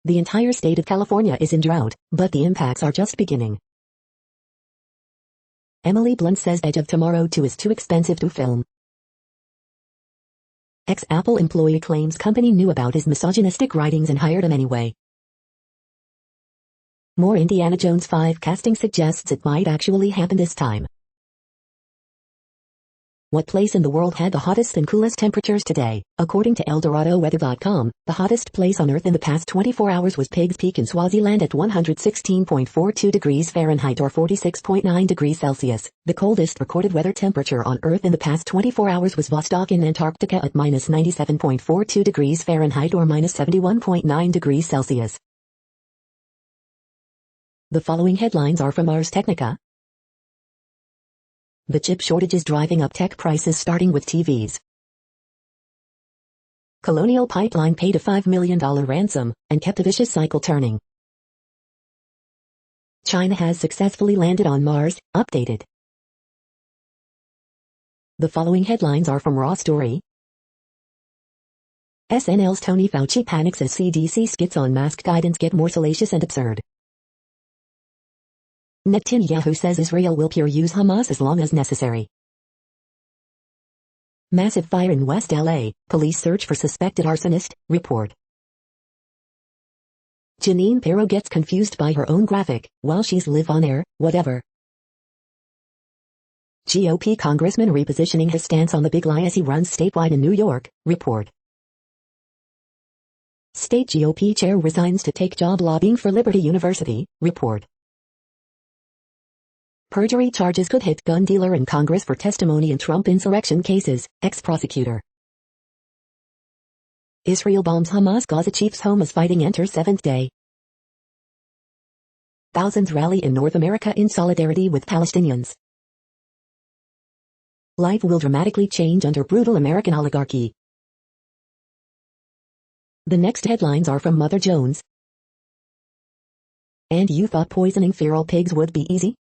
The entire state of California is in drought, but the impacts are just beginning. Emily Blunt says Edge of Tomorrow 2 is too expensive to film. Ex-Apple employee claims company knew about his misogynistic writings and hired him anyway. More Indiana Jones 5 casting suggests it might actually happen this time. What place in the world had the hottest and coolest temperatures today? According to ElDoradoWeather.com, the hottest place on Earth in the past 24 hours was Pigs Peak in Swaziland at 116.42 degrees Fahrenheit or 46.9 degrees Celsius. The coldest recorded weather temperature on Earth in the past 24 hours was Vostok in Antarctica at minus 97.42 degrees Fahrenheit or minus 71.9 degrees Celsius. The following headlines are from Ars Technica. The chip shortage is driving up tech prices, starting with TVs. Colonial Pipeline paid a $5 million ransom and kept a vicious cycle turning. China has successfully landed on Mars, updated. The following headlines are from Raw Story. SNL's Tony Fauci panics as CDC skits on mask guidance get more salacious and absurd. Netanyahu says Israel will use Hamas as long as necessary. Massive fire in West LA, police search for suspected arsonist, report. Janine Pirro gets confused by her own graphic, while she's live on air, whatever. GOP congressman repositioning his stance on the big lie as he runs statewide in New York, report. State GOP chair resigns to take job lobbying for Liberty University, report. Perjury charges could hit gun dealer in Congress for testimony in Trump insurrection cases, ex-prosecutor. Israel bombs Hamas Gaza chief's home as fighting enters 7th day. Thousands rally in North America in solidarity with Palestinians. Life will dramatically change under brutal American oligarchy. The next headlines are from Mother Jones. And you thought poisoning feral pigs would be easy?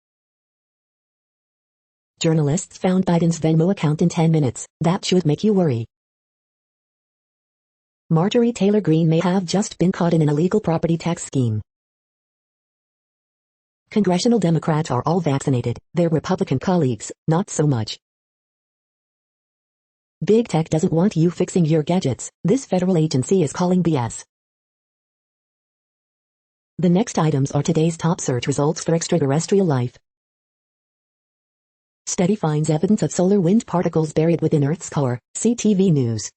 Journalists found Biden's Venmo account in 10 minutes. That should make you worry. Marjorie Taylor Greene may have just been caught in an illegal property tax scheme. Congressional Democrats are all vaccinated. Their Republican colleagues, not so much. Big Tech doesn't want you fixing your gadgets. This federal agency is calling BS. The next items are today's top search results for extraterrestrial life. Study finds evidence of solar wind particles buried within Earth's core, CTV News.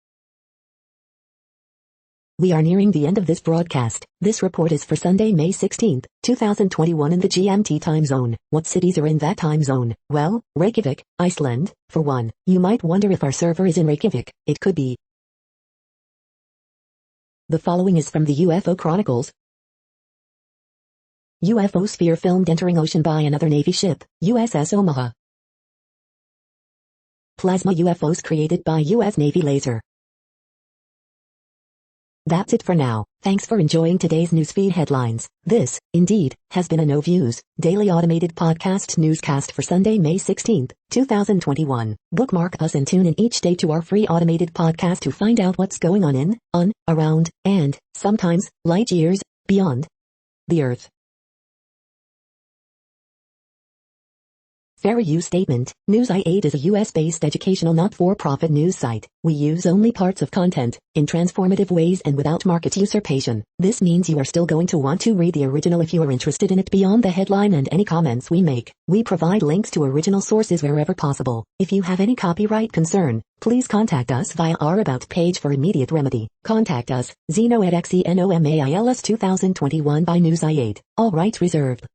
We are nearing the end of this broadcast. This report is for Sunday, May 16, 2021 in the GMT time zone. What cities are in that time zone? Well, Reykjavik, Iceland, for one. You might wonder if our server is in Reykjavik. It could be. The following is from the UFO Chronicles. UFO sphere filmed entering ocean by another Navy ship, USS Omaha. Plasma UFOs created by U.S. Navy laser. That's it for now. Thanks for enjoying today's newsfeed headlines. This, indeed, has been a No Views, daily automated podcast newscast for Sunday, May 16, 2021. Bookmark us and tune in each day to our free automated podcast to find out what's going on, around, and, sometimes, light years, beyond the Earth. Fair use statement. News.8 is a US-based educational not-for-profit news site. We use only parts of content, in transformative ways and without market usurpation. This means you are still going to want to read the original if you are interested in it beyond the headline and any comments we make. We provide links to original sources wherever possible. If you have any copyright concern, please contact us via our About page for immediate remedy. Contact us, Zeno at XENOMAILS 2021 by News.8. All rights reserved.